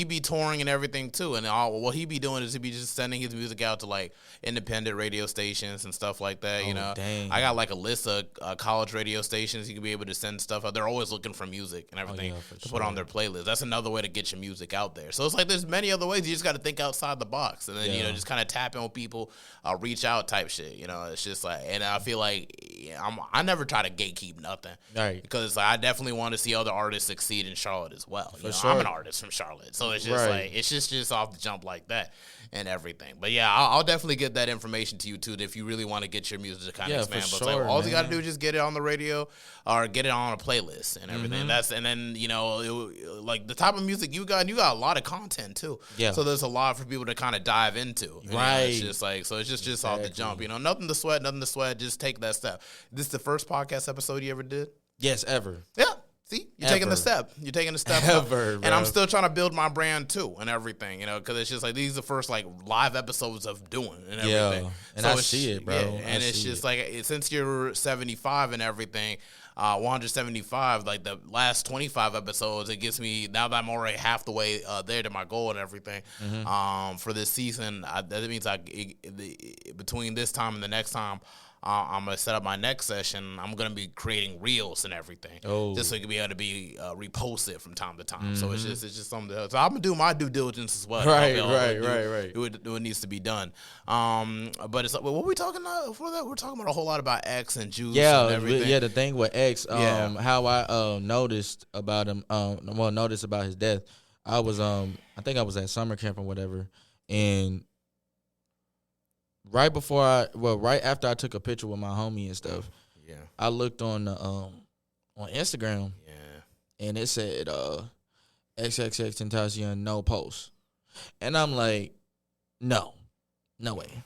Speaker 1: be touring and everything too. And what he be doing is he be just sending his music out to like independent radio stations and stuff like that. You know,
Speaker 2: dang.
Speaker 1: I got like a list of college radio stations you can be able to send stuff out. They're always looking for music and everything to put on their playlist. That's another way to get your music out there. So it's like there's many other ways. You just got to think outside the box, and then you know just kind of tap in with people, reach out type shit. You know, it's just like, and I feel like I never try to gatekeep nothing,
Speaker 2: right?
Speaker 1: Because I definitely want to see other artists succeed in Charlotte as well. You know,
Speaker 2: sure.
Speaker 1: I'm an artist from Charlotte, so it's just like it's just off the jump like that and everything. But yeah, I'll definitely get that information to you too if you really want to get your music to kind of expand. But like, all you got to do is just get it on the radio or get it on a playlist and everything. And then you know, like the type of music you got a lot of content too. Yeah. So there's a lot for people to kind of dive into.
Speaker 2: Right.
Speaker 1: It's just like, so it's just off the jump. You know, nothing to sweat. Just take that step. This is the first podcast episode you ever did?
Speaker 2: Yes, ever.
Speaker 1: Yeah. See, you're taking the step. You're taking the step.
Speaker 2: Ever,
Speaker 1: and I'm still trying to build my brand too and everything, you know, because it's just like these are the first like live episodes of doing and everything.
Speaker 2: Yeah, and so I see it, bro. Yeah,
Speaker 1: and it's just like since you're 75 and everything, 175, like the last 25 episodes, it gets me, now that I'm already half the way there to my goal and everything, for this season, that means between this time and the next time, I'm going to set up my next session. I'm going to be creating reels and everything. Just so it can be able to be reposted from time to time. So it's just something else. So I'm going to do my due diligence as well.
Speaker 2: Right.
Speaker 1: It needs to be done. But it's like, what were we talking about before that? We're talking about a whole lot about X and Juice and everything.
Speaker 2: Yeah, the thing with X, how I noticed about him, noticed about his death. I was, I think I was at summer camp or whatever, and right after I took a picture with my homie and stuff, I looked on Instagram, and it said Xxxtentacion no post, and I'm like, no way.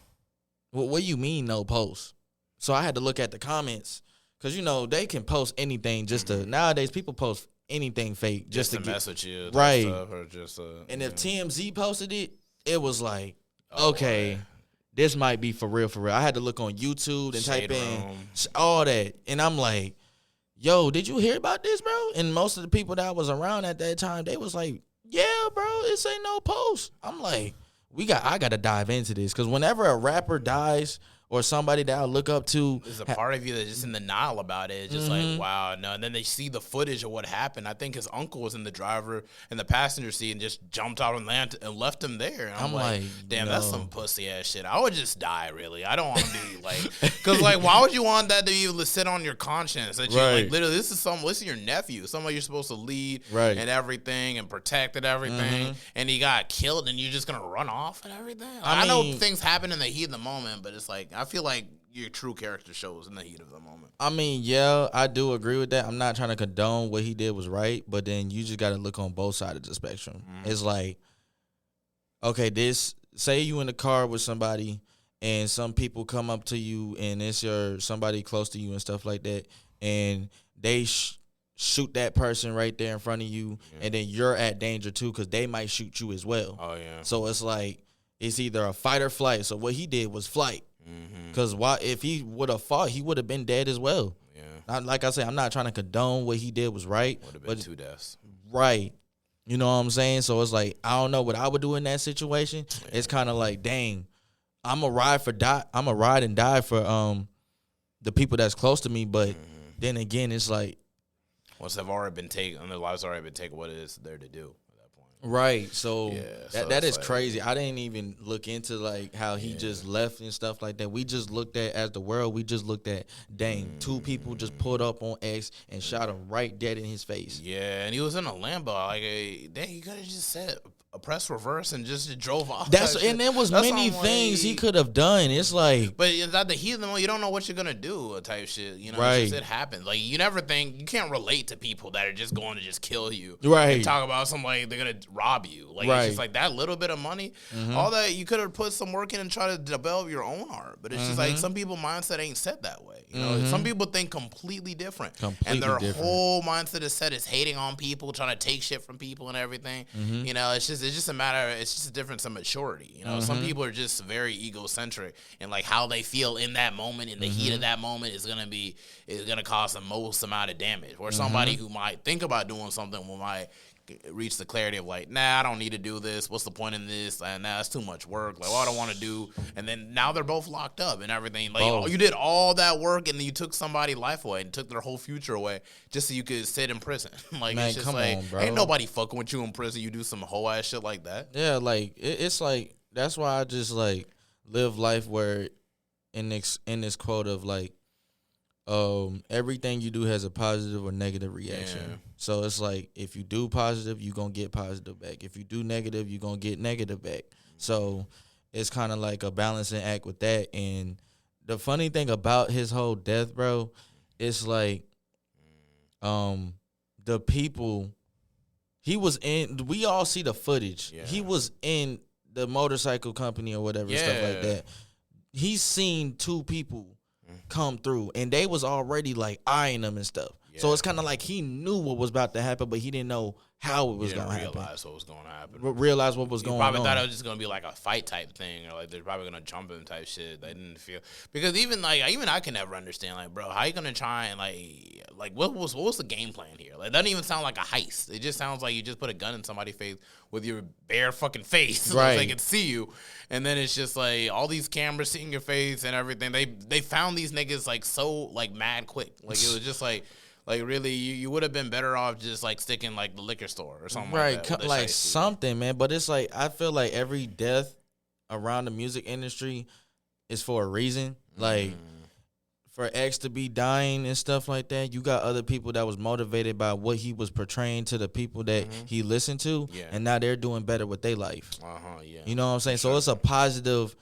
Speaker 2: What do you mean no post? So I had to look at the comments because you know they can post anything just to nowadays people post anything fake just to
Speaker 1: mess with you,
Speaker 2: right?
Speaker 1: Stuff, or just
Speaker 2: and if TMZ posted it, it was like okay. This might be for real. I had to look on YouTube and type in all that. And I'm like, yo, did you hear about this, bro? And most of the people that was around at that time, they was like, yeah, bro, this ain't no post. I'm like, I got to dive into this. Because whenever a rapper dies or somebody that I look up to.
Speaker 1: There's a part of you that's just in denial about it. It's just like, wow, no. And then they see the footage of what happened. I think his uncle was in the passenger seat and just jumped out and left him there. And I'm like, damn, that's some pussy ass shit. I would just die, really. I don't want to be like, because like, why would you want that to even sit on your conscience? That you like, literally, this is your nephew, somebody you're supposed to lead and everything and protect and everything. And he got killed and you're just going to run off and everything. I know things happen in the heat of the moment, but it's like, I feel like your true character shows in the heat of the moment.
Speaker 2: I mean, yeah, I do agree with that. I'm not trying to condone what he did was right, but then you just got to look on both sides of the spectrum. It's like, okay, say you in the car with somebody and some people come up to you and it's somebody close to you and stuff like that, and they shoot that person right there in front of you, and then you're at danger too because they might shoot you as well.
Speaker 1: Oh, yeah.
Speaker 2: So it's like, it's either a fight or flight. So what he did was flight. Because if he would have fought, he would have been dead as well. Yeah. Like I said, I'm not trying to condone what he did was right.
Speaker 1: Would have been 2 deaths.
Speaker 2: Right. You know what I'm saying? So it's like, I don't know what I would do in that situation. Yeah. It's kind of like, dang, I'm a ride and die for the people that's close to me. But then again, it's like,
Speaker 1: once they've already been taken, and their lives already been taken, what is there to do?
Speaker 2: Right, so that is like, crazy. I didn't even look into like how he just left and stuff like that. We just looked at, as the world, we just looked at, dang, 2 people just pulled up on X and shot him right dead in his face.
Speaker 1: Yeah, and he was in a Lambo. Like, dang, you could have just said press reverse and just drove off.
Speaker 2: And there was many things he could have done. It's like,
Speaker 1: but at the heat of the moment, you don't know what you're gonna do, type shit. You know,
Speaker 2: right.
Speaker 1: It happens. Like you never think you can't relate to people that are just going to just kill you.
Speaker 2: Right.
Speaker 1: And talk about somebody they're gonna rob you. Like it's just like that little bit of money, all that you could have put some work in and try to develop your own art. But it's just like some people's mindset ain't set that way. You know, some people think completely different, and their whole mindset is set is hating on people, trying to take shit from people and everything. You know, it's just a matter. It's just a difference in maturity. You know, some people are just very egocentric, and like how they feel in that moment, in the heat of that moment, is gonna cause the most amount of damage. Or somebody who might think about doing something might reach the clarity of like, nah, I don't need to do this. What's the point in this? And nah, it's too much work. Like, I don't want to do. And then now they're both locked up and everything. Like, you did all that work and then you took somebody's life away and took their whole future away just so you could sit in prison. Like,
Speaker 2: man,
Speaker 1: it's just
Speaker 2: come
Speaker 1: like,
Speaker 2: on, bro.
Speaker 1: Ain't nobody fucking with you in prison. You do some whole ass shit like that.
Speaker 2: Yeah, like it's like that's why I just like live life where in this quote of like, everything you do has a positive or negative reaction. Yeah. So it's like if you do positive, you're going to get positive back. If you do negative, you're going to get negative back. So it's kind of like a balancing act with that. And the funny thing about his whole death, bro, it's like the people he was in, we all see the footage. Yeah. He was in the motorcycle company or whatever, stuff like that. He's seen two people come through, and they was already like eyeing them and stuff. Yeah. So it's kind of like he knew what was about to happen, but he didn't know how it was going to happen.
Speaker 1: Realize what was going to happen.
Speaker 2: Realize what was going on.
Speaker 1: Probably thought it was just going to be like a fight type thing, or like they're probably going to jump him type shit. They didn't feel, because even I can never understand, like, bro, how you going to try and like what was the game plan here? Like, it doesn't even sound like a heist. It just sounds like you just put a gun in somebody's face with your bare fucking face, right? So they can see you, and then it's just like all these cameras seeing your face and everything. They found these niggas like so like mad quick. Like it was just like really, you would have been better off just like sticking like the liquor store or something, right? Like that.
Speaker 2: Like something, man. But it's like I feel like every death around the music industry is for a reason. Like for X to be dying and stuff like that, you got other people that was motivated by what he was portraying to the people that he listened to, and now they're doing better with their life. Yeah. You know what I'm saying? So it's a positive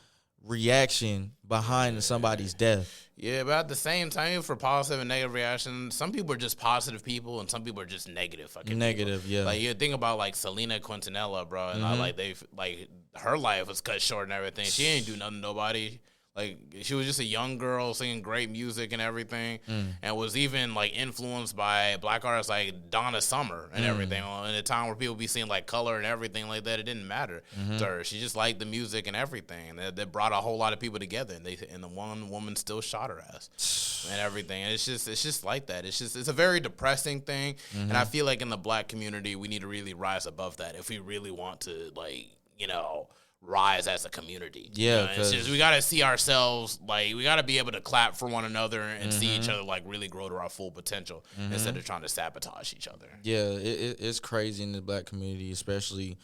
Speaker 2: reaction behind somebody's death.
Speaker 1: Yeah, but at the same time, for positive and negative reactions, some people are just positive people, and some people are just negative fucking
Speaker 2: negative
Speaker 1: people.
Speaker 2: Yeah.
Speaker 1: Like you think about like Selena Quintanilla, bro, and like her life was cut short and everything. She ain't do nothing to nobody. Like, she was just a young girl singing great music and everything, and was even, like, influenced by black artists like Donna Summer and everything. In a time where people be seeing, like, color and everything like that, it didn't matter to her. She just liked the music and everything. That brought a whole lot of people together, and the one woman still shot her ass and everything. And it's just like that. It's a very depressing thing, and I feel like in the black community, we need to really rise above that if we really want to, like, you know, rise as a community.
Speaker 2: Yeah,
Speaker 1: it's just we gotta see ourselves, like, we gotta be able to clap for one another and see each other like really grow to our full potential instead of trying to sabotage each other.
Speaker 2: Yeah, it's crazy in the black community, especially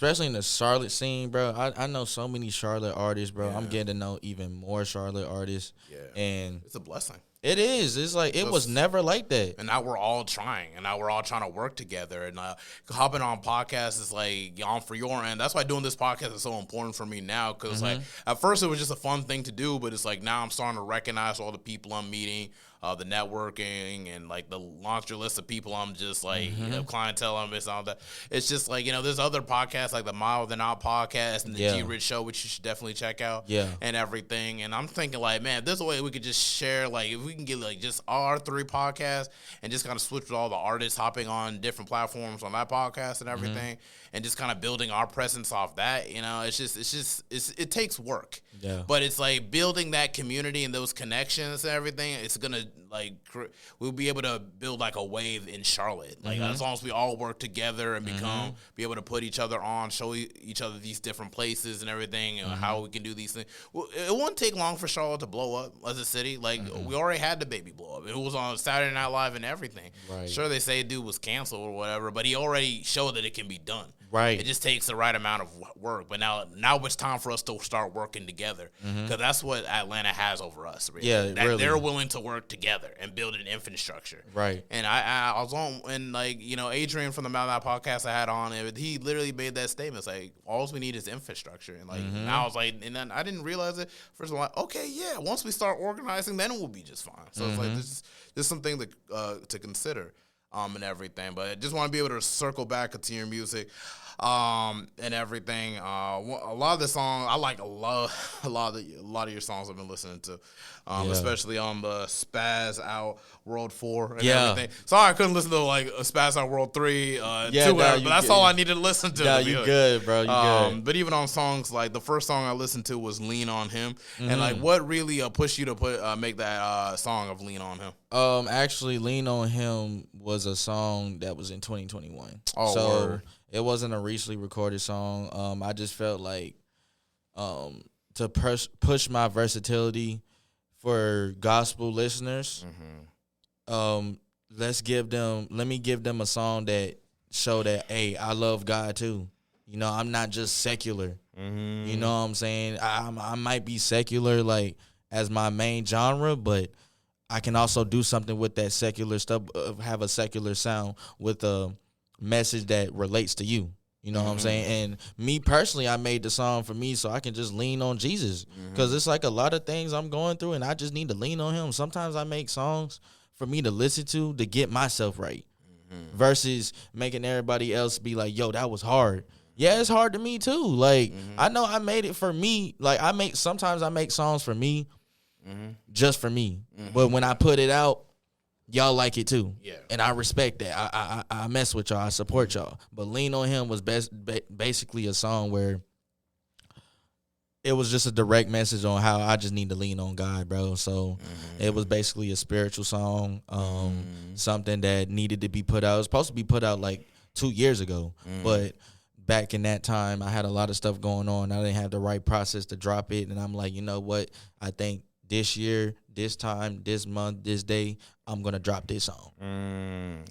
Speaker 2: in the Charlotte scene, bro. I know so many Charlotte artists, bro. I'm getting to know even more Charlotte artists. Yeah, and it's
Speaker 1: a blessing.
Speaker 2: It is. It's like it was never like that.
Speaker 1: And now we're all trying. And now we're all trying to work together. And hopping on podcasts is like on for your end. That's why doing this podcast is so important for me now. Because like at first it was just a fun thing to do. But it's like now I'm starting to recognize all the people I'm meeting, the networking, and like the laundry list of people I'm just like, you know, clientele I'm missing, all that. It's just like, you know, there's other podcasts like the Mild Than Out podcast and the G Rich Show, which you should definitely check out. Yeah. And everything. And I'm thinking like, man, if there's a way we could just share, like if we can get like just our 3 podcasts and just kind of switch with all the artists hopping on different platforms on that podcast and everything, and just kind of building our presence off that, you know, it takes work. Yeah. But it's like building that community and those connections and everything, it's going to like, we'll be able to build like a wave in Charlotte. Like as long as we all work together and be able to put each other on, show each other these different places and everything, and how we can do these things. Well, it won't take long for Charlotte to blow up as a city. Like we already had the baby blow up. It was on Saturday Night Live and everything. Right. Sure, they say dude was canceled or whatever, but he already showed that it can be done. Right. It just takes the right amount of work. But now it's time for us to start working together, because that's what Atlanta has over us. Really. Yeah, really. They're willing to work together. together and build an infrastructure.
Speaker 2: Right.
Speaker 1: And I was on, and like, you know, Adrian from the Mount Out podcast I had on, and he literally made that statement. It's like, all we need is infrastructure. And like, now I was like, and then I didn't realize it. First of all, like, okay, yeah, once we start organizing, then it will be just fine. So it's like, this is something to consider. And everything, but I just want to be able to circle back to your music, and everything. A lot of the songs I like. A lot of your songs I've been listening to, especially on the Spaz Out World 4 and everything. Sorry, I couldn't listen to like Spaz Out World 3, but that's all I needed to listen to.
Speaker 2: Yeah, you good, bro. You good.
Speaker 1: But even on songs like the first song I listened to was "Lean on Him," and like, what really pushed you to make that song of "Lean on Him"?
Speaker 2: Actually, "Lean on Him" was a song that was in 2021.
Speaker 1: Word.
Speaker 2: It wasn't a recently recorded song. I just felt like to push my versatility for gospel listeners. Let me give them a song that show that, hey, I love God too. You know, I'm not just secular. You know what I'm saying? I might be secular like as my main genre, but I can also do something with that secular stuff, have a secular sound with a message that relates to you. You know what I'm saying? And me personally, I made the song for me so I can just lean on Jesus. Because it's like a lot of things I'm going through and I just need to lean on him. Sometimes I make songs for me to listen to get myself right. Versus making everybody else be like, yo, that was hard. Yeah, it's hard to me too. Like, I know I made it for me. Like, sometimes I make songs for me. Just for me. But when I put it out, y'all like it too. Yeah. And I respect that. I mess with y'all. I support y'all. But "Lean on Him" was basically a song where it was just a direct message on how I just need to lean on God, bro. So it was basically a spiritual song, something that needed to be put out. It was supposed to be put out like 2 years ago. But back in that time, I had a lot of stuff going on. I didn't have the right process to drop it. And I'm like, you know what? I think this year, this time, this month, this day, I'm going to drop this song.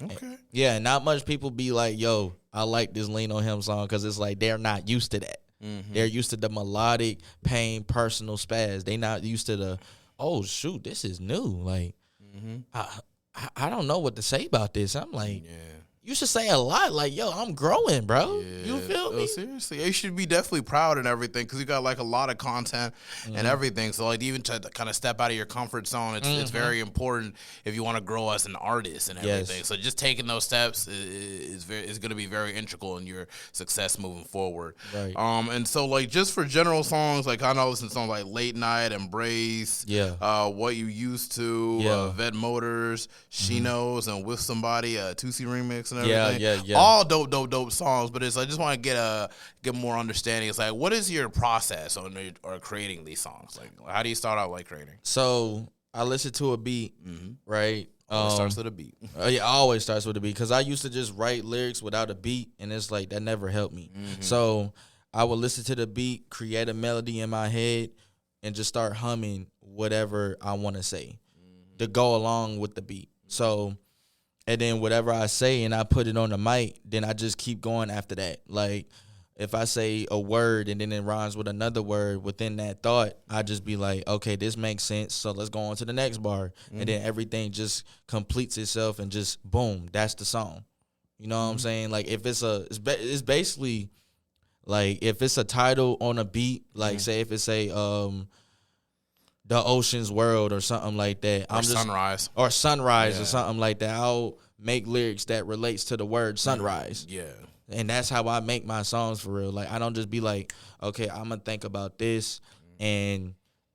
Speaker 1: Okay.
Speaker 2: Yeah, not much people be like, yo, I like this "Lean on Him" song because it's like they're not used to that. They're used to the melodic, pain, personal spaz. They not used to the, oh, shoot, this is new. Like, I don't know what to say about this. I'm like, you should say a lot. Like, yo, I'm growing, bro. Yeah. You feel me?
Speaker 1: Seriously. You should be definitely proud and everything because you got, like, a lot of content and everything. So, like, even to kind of step out of your comfort zone, it's very important if you want to grow as an artist and everything. Yes. So just taking those steps is going to be very integral in your success moving forward.
Speaker 2: Right.
Speaker 1: And so, like, just for general songs, like, I know I listen to songs like "Late Night," "Embrace," "What You Used To," "Vet Motors," "She Knows," and "With Somebody," Tusi remix. And everything.
Speaker 2: Yeah.
Speaker 1: All dope songs, but it's I just want to get more understanding. It's like, what is your process on or creating these songs? Like, how do you start out like creating?
Speaker 2: So I listen to a beat, right?
Speaker 1: It starts with a beat.
Speaker 2: Always starts with a beat because I used to just write lyrics without a beat, and it's like that never helped me. So I would listen to the beat, create a melody in my head, and just start humming whatever I want to say to go along with the beat. So. And then whatever I say and I put it on the mic, then I just keep going after that. Like, if I say a word and then it rhymes with another word within that thought, I just be like, okay, this makes sense, so let's go on to the next bar. And then everything just completes itself and just, boom, that's the song. You know what I'm saying? Like, if it's basically, like, if it's a title on a beat, like, say if it's The Ocean's World or something like that.
Speaker 1: Sunrise.
Speaker 2: Or Sunrise or something like that. I'll make lyrics that relates to the word sunrise.
Speaker 1: Yeah.
Speaker 2: And that's how I make my songs for real. Like, I don't just be like, okay, I'm going to think about this and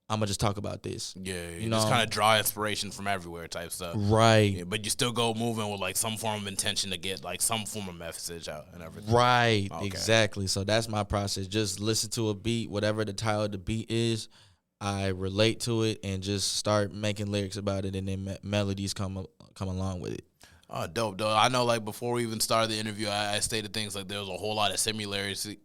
Speaker 2: I'm going to just talk about this.
Speaker 1: Yeah. You just kind of draw inspiration from everywhere type stuff.
Speaker 2: Right.
Speaker 1: Yeah, but you still go moving with, like, some form of intention to get, like, some form of message out and everything.
Speaker 2: Right. Okay. Exactly. So that's my process. Just listen to a beat, whatever the title of the beat is. I relate to it and just start making lyrics about it, and then melodies come along with it.
Speaker 1: Oh, dope. I know, like, before we even started the interview, I stated things like there was a whole lot of similarities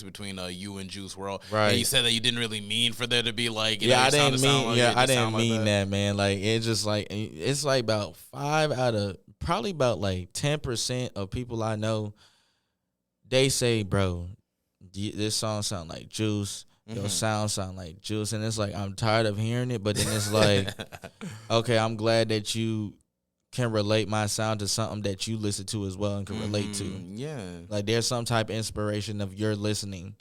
Speaker 1: between you and Juice WRLD.
Speaker 2: Right.
Speaker 1: And you said that you didn't really mean for there to be, like,
Speaker 2: I didn't mean that, man. Like, it's just like, it's like about 5 out of probably about like 10% of people I know, they say, bro, this song sound like Juice. your sound like Juice, and it's like I'm tired of hearing it, but then it's like, okay, I'm glad that you can relate my sound to something that you listen to as well and can relate to.
Speaker 1: Yeah.
Speaker 2: Like there's some type of inspiration of your listening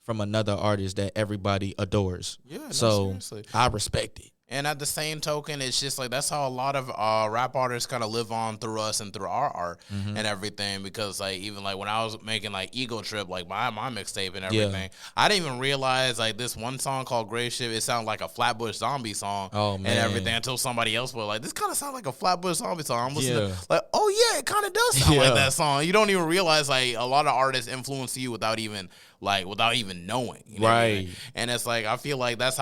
Speaker 2: from another artist that everybody adores. Yeah. No, so seriously. I respect it.
Speaker 1: And at the same token, it's just like that's how a lot of rap artists kind of live on through us and through our art and everything. Because like even like when I was making like Ego Trip, like my mixtape and everything, I didn't even realize like this one song called Grave Ship, it sounded like a Flatbush Zombie song and everything until somebody else was like, this kind of sounds like a Flatbush Zombie song. I'm listening to, like, oh yeah, it kind of does sound like that song. You don't even realize like a lot of artists influence you without even knowing, you know what I mean? And it's like I feel like that's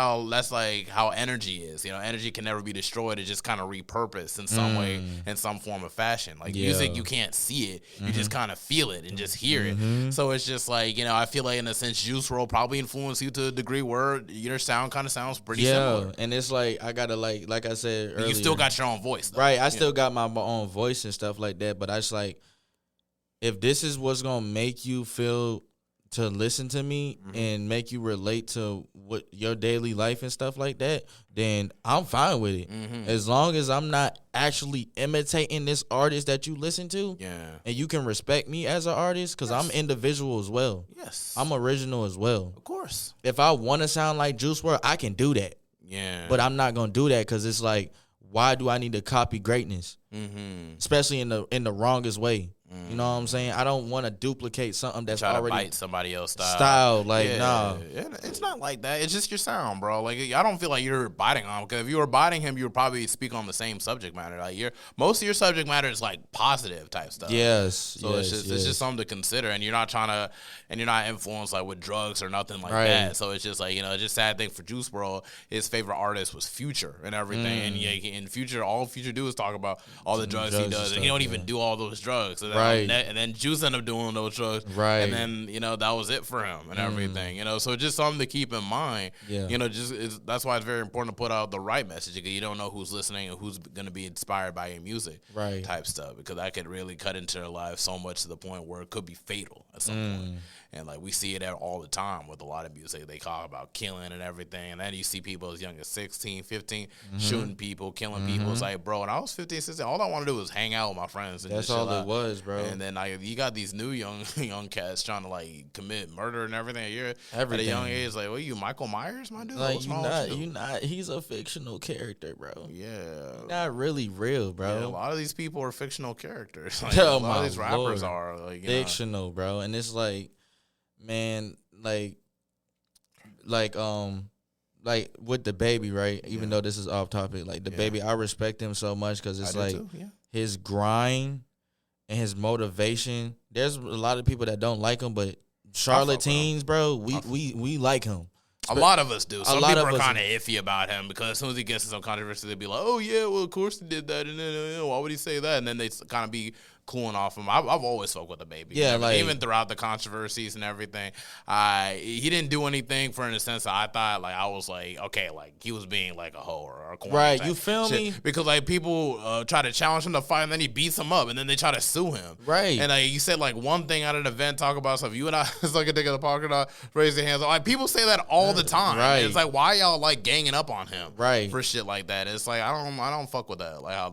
Speaker 1: like how energy is. You know, energy can never be destroyed. It's just kind of repurposed in some way, in some form of fashion. Like music, you can't see it, you just kind of feel it and just hear it. So it's just like, you know, I feel like in a sense, Juice WRLD probably influenced you to a degree where your sound kind of sounds pretty similar.
Speaker 2: And it's like I gotta like I said earlier,
Speaker 1: you still got your own voice, though.
Speaker 2: Right? I still got my own voice and stuff like that. But I just like, if this is what's gonna make you feel to listen to me and make you relate to what your daily life and stuff like that, then I'm fine with it. As long as I'm not actually imitating this artist that you listen to, and you can respect me as an artist, because I'm individual as well. I'm original as well.
Speaker 1: Of course.
Speaker 2: If I want to sound like Juice WRLD, I can do that. But I'm not going to do that because it's like, why do I need to copy greatness? Especially in the wrongest way. You know what I'm saying? I don't want to duplicate something that's
Speaker 1: try
Speaker 2: already
Speaker 1: to bite somebody else's style.
Speaker 2: Like, nah.
Speaker 1: It's not like that. It's just your sound, bro. Like, I don't feel like you're biting on him, because if you were biting him, you would probably speak on the same subject matter. Like, most of your subject matter is like positive type stuff. So it's just something to consider, and you're not influenced like with drugs or nothing like that. So it's just like, you know, just sad thing for Juice WRLD. His favorite artist was Future and everything, and in Future, all Future do is talk about all the drugs he does, and he don't even do all those drugs. And then Juice ended up doing those drugs. And then, you know, that was it for him and everything. You know, so just something to keep in mind. You know, that's why it's very important to put out the right message, because you don't know who's listening and who's going to be inspired by your music type stuff, because that could really cut into their life so much to the point where it could be fatal at some point. And like we see it all the time with a lot of music. They talk about killing and everything, and then you see people as young as 16, 15 shooting people, killing people. It's like, bro, when I was 15, 16, all I wanted to do was hang out with my friends. And
Speaker 2: that's all it was, bro.
Speaker 1: And then you got these new young cats trying to like commit murder and everything. You're at a young age, like, what are you, Michael Myers, my dude?
Speaker 2: Like, you not. He's a fictional character, bro.
Speaker 1: You're
Speaker 2: not really real, bro.
Speaker 1: Yeah, a lot of these people are fictional characters. Like, a lot of these rappers are like
Speaker 2: fictional, bro. And it's like, man, like with the baby, right? Even though this is off topic, like the baby, I respect him so much because it's like his grind and his motivation. There's a lot of people that don't like him, but charlatans, bro, we like him.
Speaker 1: A lot of us do. Some people are kind of iffy about him, because as soon as he gets in some controversy, they'll be like, oh yeah, well of course he did that, and then why would he say that? And then they kind of be cooling off him. I've always fucked with the baby.
Speaker 2: Yeah, like,
Speaker 1: even throughout the controversies and everything, he didn't do anything for, in a sense that I thought, like, I was like, okay, like he was being like a hoe or a corn.
Speaker 2: Right, you feel me?
Speaker 1: Because like people try to challenge him to fight, and then he beats him up, and then they try to sue him.
Speaker 2: Right.
Speaker 1: And like you said, like one thing out of the event, talk about stuff. You and I, it's like a dick in the pocket, raise your hands. Like people say that all the time.
Speaker 2: Right.
Speaker 1: And it's like, why y'all like ganging up on him?
Speaker 2: Right.
Speaker 1: For shit like that. It's like I don't fuck with that. Like how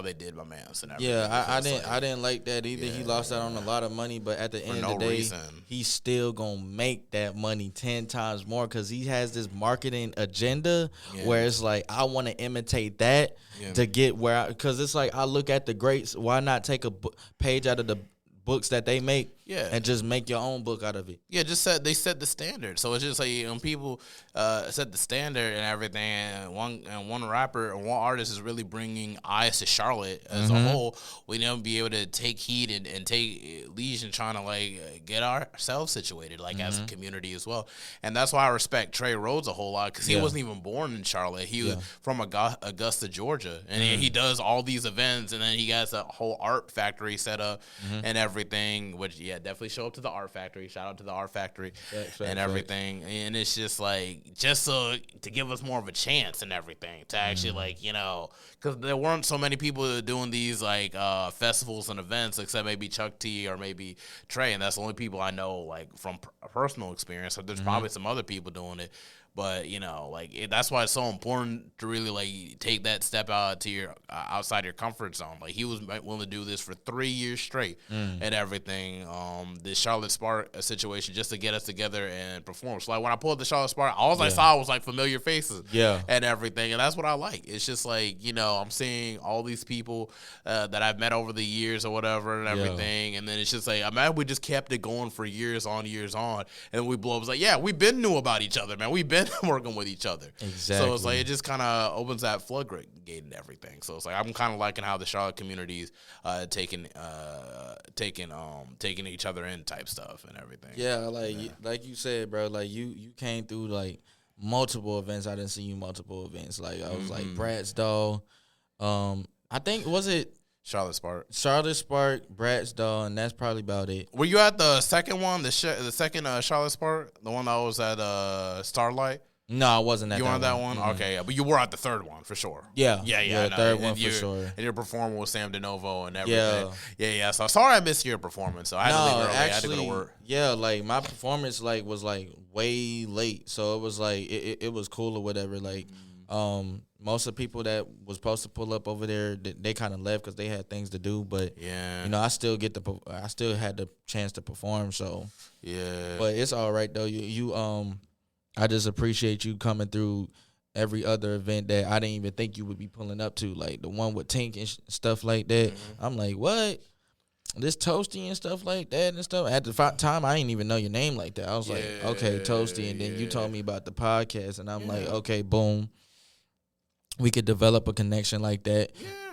Speaker 1: they did my man's and everything.
Speaker 2: Yeah, I didn't like that either. He lost out on a lot of money, but at the end of the day, he's still gonna make that money 10 times more, because he has this marketing agenda where it's like, I want to imitate that to get where, because it's like, I look at the greats. Why not take a page out of the books that they make and just make your own book out of it?
Speaker 1: Yeah, they set the standard. So it's just like when people set the standard and everything, and one rapper or one artist is really bringing eyes to Charlotte as a whole, we need to be able to take heed and take leash and trying to like get ourselves situated like as a community as well. And that's why I respect Trey Rhodes a whole lot, because he wasn't even born in Charlotte. He was from Augusta, Georgia, and he does all these events, and then he has a whole art factory set up and everything, which definitely show up to the Art Factory. Shout out to the Art Factory and everything. And it's just like, just so to give us more of a chance and everything to actually like, you know, because there weren't so many people doing these like festivals and events except maybe Chuck T or maybe Trey, and that's the only people I know like from personal experience. So there's probably some other people doing it. But, you know, like, that's why it's so important to really, like, take that step out to your outside your comfort zone. Like, he was willing to do this for 3 years straight and everything. The Charlotte Spark situation just to get us together and perform. So, like, when I pulled the Charlotte Spark, all I saw was, like, familiar faces and everything. And that's what I like. It's just, like, you know, I'm seeing all these people that I've met over the years or whatever and everything. And then it's just, like, imagine we just kept it going for years on, and we blow up. It's like, yeah, we've been new about each other, man. We've been working with each other.
Speaker 2: Exactly.
Speaker 1: So it's like it just kind of opens that floodgate and everything. So it's like I'm kind of liking how the Charlotte community's taking each other in type stuff and everything.
Speaker 2: Yeah, like you said, bro. Like you came through like multiple events. I didn't see you multiple events. Like I was like Bratz Doll. I think was it
Speaker 1: Charlotte Spark,
Speaker 2: Bratz Doll, and that's probably about it.
Speaker 1: Were you at the second one, the second Charlotte Spark, the one that was at Starlight?
Speaker 2: No, I wasn't at that one.
Speaker 1: You were on that one? Mm-hmm. Okay, but you were at the third one for sure.
Speaker 2: Yeah.
Speaker 1: The
Speaker 2: third one for sure.
Speaker 1: And your performer was Sam Dinovo and everything. Yeah. So sorry I missed your performance. So I had to leave early. I had to go to work.
Speaker 2: Yeah, like my performance like was like way late, so it was like it was cool or whatever. Like, most of the people that was supposed to pull up over there, they kind of left because they had things to do. But you know, I still had the chance to perform. So but it's all right though. You I just appreciate you coming through every other event that I didn't even think you would be pulling up to, like the one with Tink and stuff like that. I'm like, what? This Toasty and stuff like that and stuff. At the time, I didn't even know your name like that. I was like, okay, Toasty. And then you told me about the podcast, and I'm like, okay, boom. We could develop a connection like that.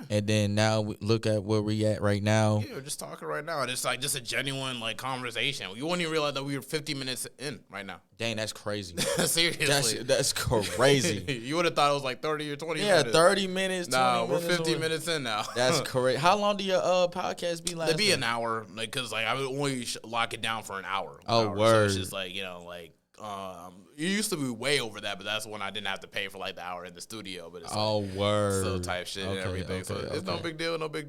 Speaker 2: And then now we look at where we at right now.
Speaker 1: Yeah, we're just talking right now. And it's like just a genuine like conversation. You wouldn't even realize that we were 50 minutes in right now.
Speaker 2: Dang, that's crazy.
Speaker 1: Seriously.
Speaker 2: That's crazy.
Speaker 1: You would have thought it was like 30 or 20
Speaker 2: minutes.
Speaker 1: Yeah,
Speaker 2: 30 minutes, 20
Speaker 1: nah,
Speaker 2: minutes.
Speaker 1: We're 50 minutes in now.
Speaker 2: That's correct. How long do your podcast be lasting?
Speaker 1: It'd be an hour. Like, because like, I would only lock it down for an hour.
Speaker 2: Word.
Speaker 1: So it's just like, you know, like, it used to be way over that, but that's when I didn't have to pay for like the hour in the studio. But it's
Speaker 2: word.
Speaker 1: So type shit and everything. So it's no big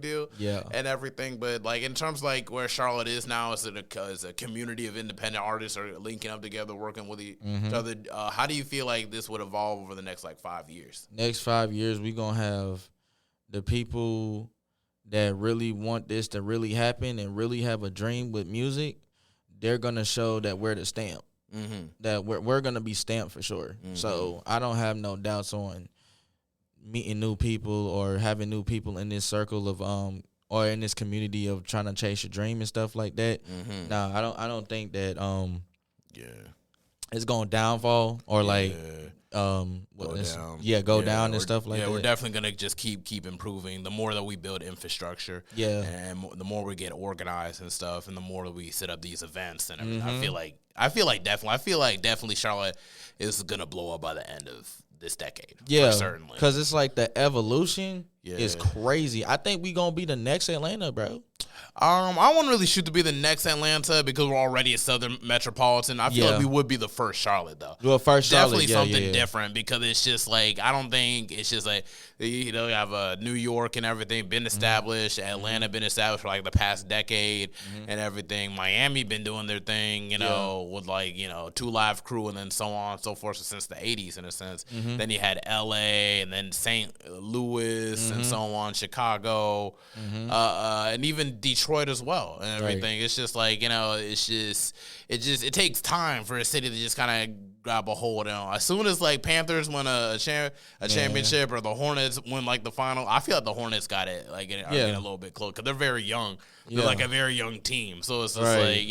Speaker 1: deal.
Speaker 2: Yeah.
Speaker 1: And everything. But like in terms of like where Charlotte is now, is a community of independent artists are linking up together, working with each other. How do you feel like this would evolve over the next like 5 years?
Speaker 2: Next 5 years, we gonna have the people that really want this to really happen and really have a dream with music. They're gonna show that we're the stamp. That we're gonna be stamped for sure. So I don't have no doubts on meeting new people or having new people in this circle of or in this community of trying to chase your dream and stuff like that. No, I don't think that it's gonna downfall or like go down and stuff like that.
Speaker 1: We're definitely gonna just keep improving. The more that we build infrastructure, and the more we get organized and stuff, and the more that we set up these events and everything. I feel like definitely Charlotte is gonna blow up by the end of this decade.
Speaker 2: Yeah,
Speaker 1: certainly.
Speaker 2: Because it's like the evolution is crazy. I think we gonna be the next Atlanta, bro.
Speaker 1: I wouldn't really shoot to be the next Atlanta because we're already a Southern metropolitan. I feel like we would be the first Charlotte, though.
Speaker 2: Well, first Charlotte,
Speaker 1: definitely something different because it's just like I don't think it's just like you know you have New York and everything been established, Atlanta been established for like the past decade and everything. Miami been doing their thing, you know, with like 2 Live Crew and then so on and so forth since the 80s in a sense. Then you had L.A. and then St. Louis and so on, Chicago, and even Detroit as well and everything. It's just like it takes time for a city to just kind of grab a hold on. As soon as like Panthers win a championship or the Hornets win like the final, I feel like the Hornets got it like getting a little bit close because they're very young. They're like a very young team, so it's just like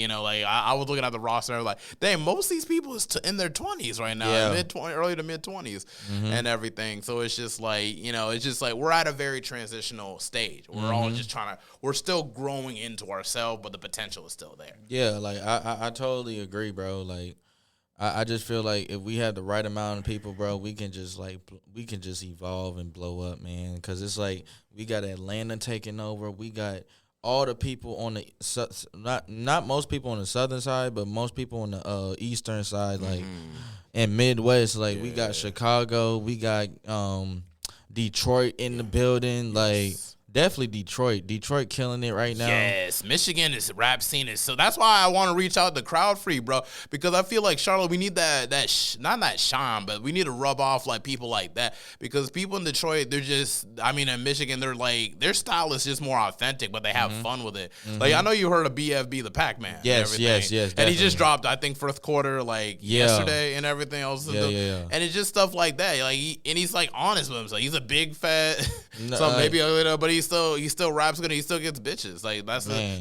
Speaker 1: I was looking at the roster and I was like, dang, most of these people is in their 20s right now, early to mid 20s and everything. So it's just like it's just like we're at a very transitional stage. We're all just we're still growing into ourselves, but the potential is still there.
Speaker 2: Yeah, like I totally agree, bro. Like I just feel like if we have the right amount of people, bro, we can just evolve and blow up, man. Because it's like we got Atlanta taking over, we got all the people on the not most people on the southern side, but most people on the eastern side, like and Midwest, like we got Chicago, we got Detroit in the building, like. Definitely Detroit killing it right now.
Speaker 1: Yes, Michigan is rap scene is so that's why I want to reach out to Crowd Free, bro, because I feel like Charlotte, we need that not that shine, but we need to rub off like people like that, because people in Detroit, they're just, I mean, in Michigan, they're like, their style is just more authentic, but they have fun with it. Like, I know you heard of BFB the Pac-Man.
Speaker 2: Yes,
Speaker 1: definitely. And he just dropped, I think, first quarter like yesterday and everything else. And it's just stuff like that. Like, he's like honest with himself. He's a big fat, maybe a little, but he still raps good and he still gets bitches. Like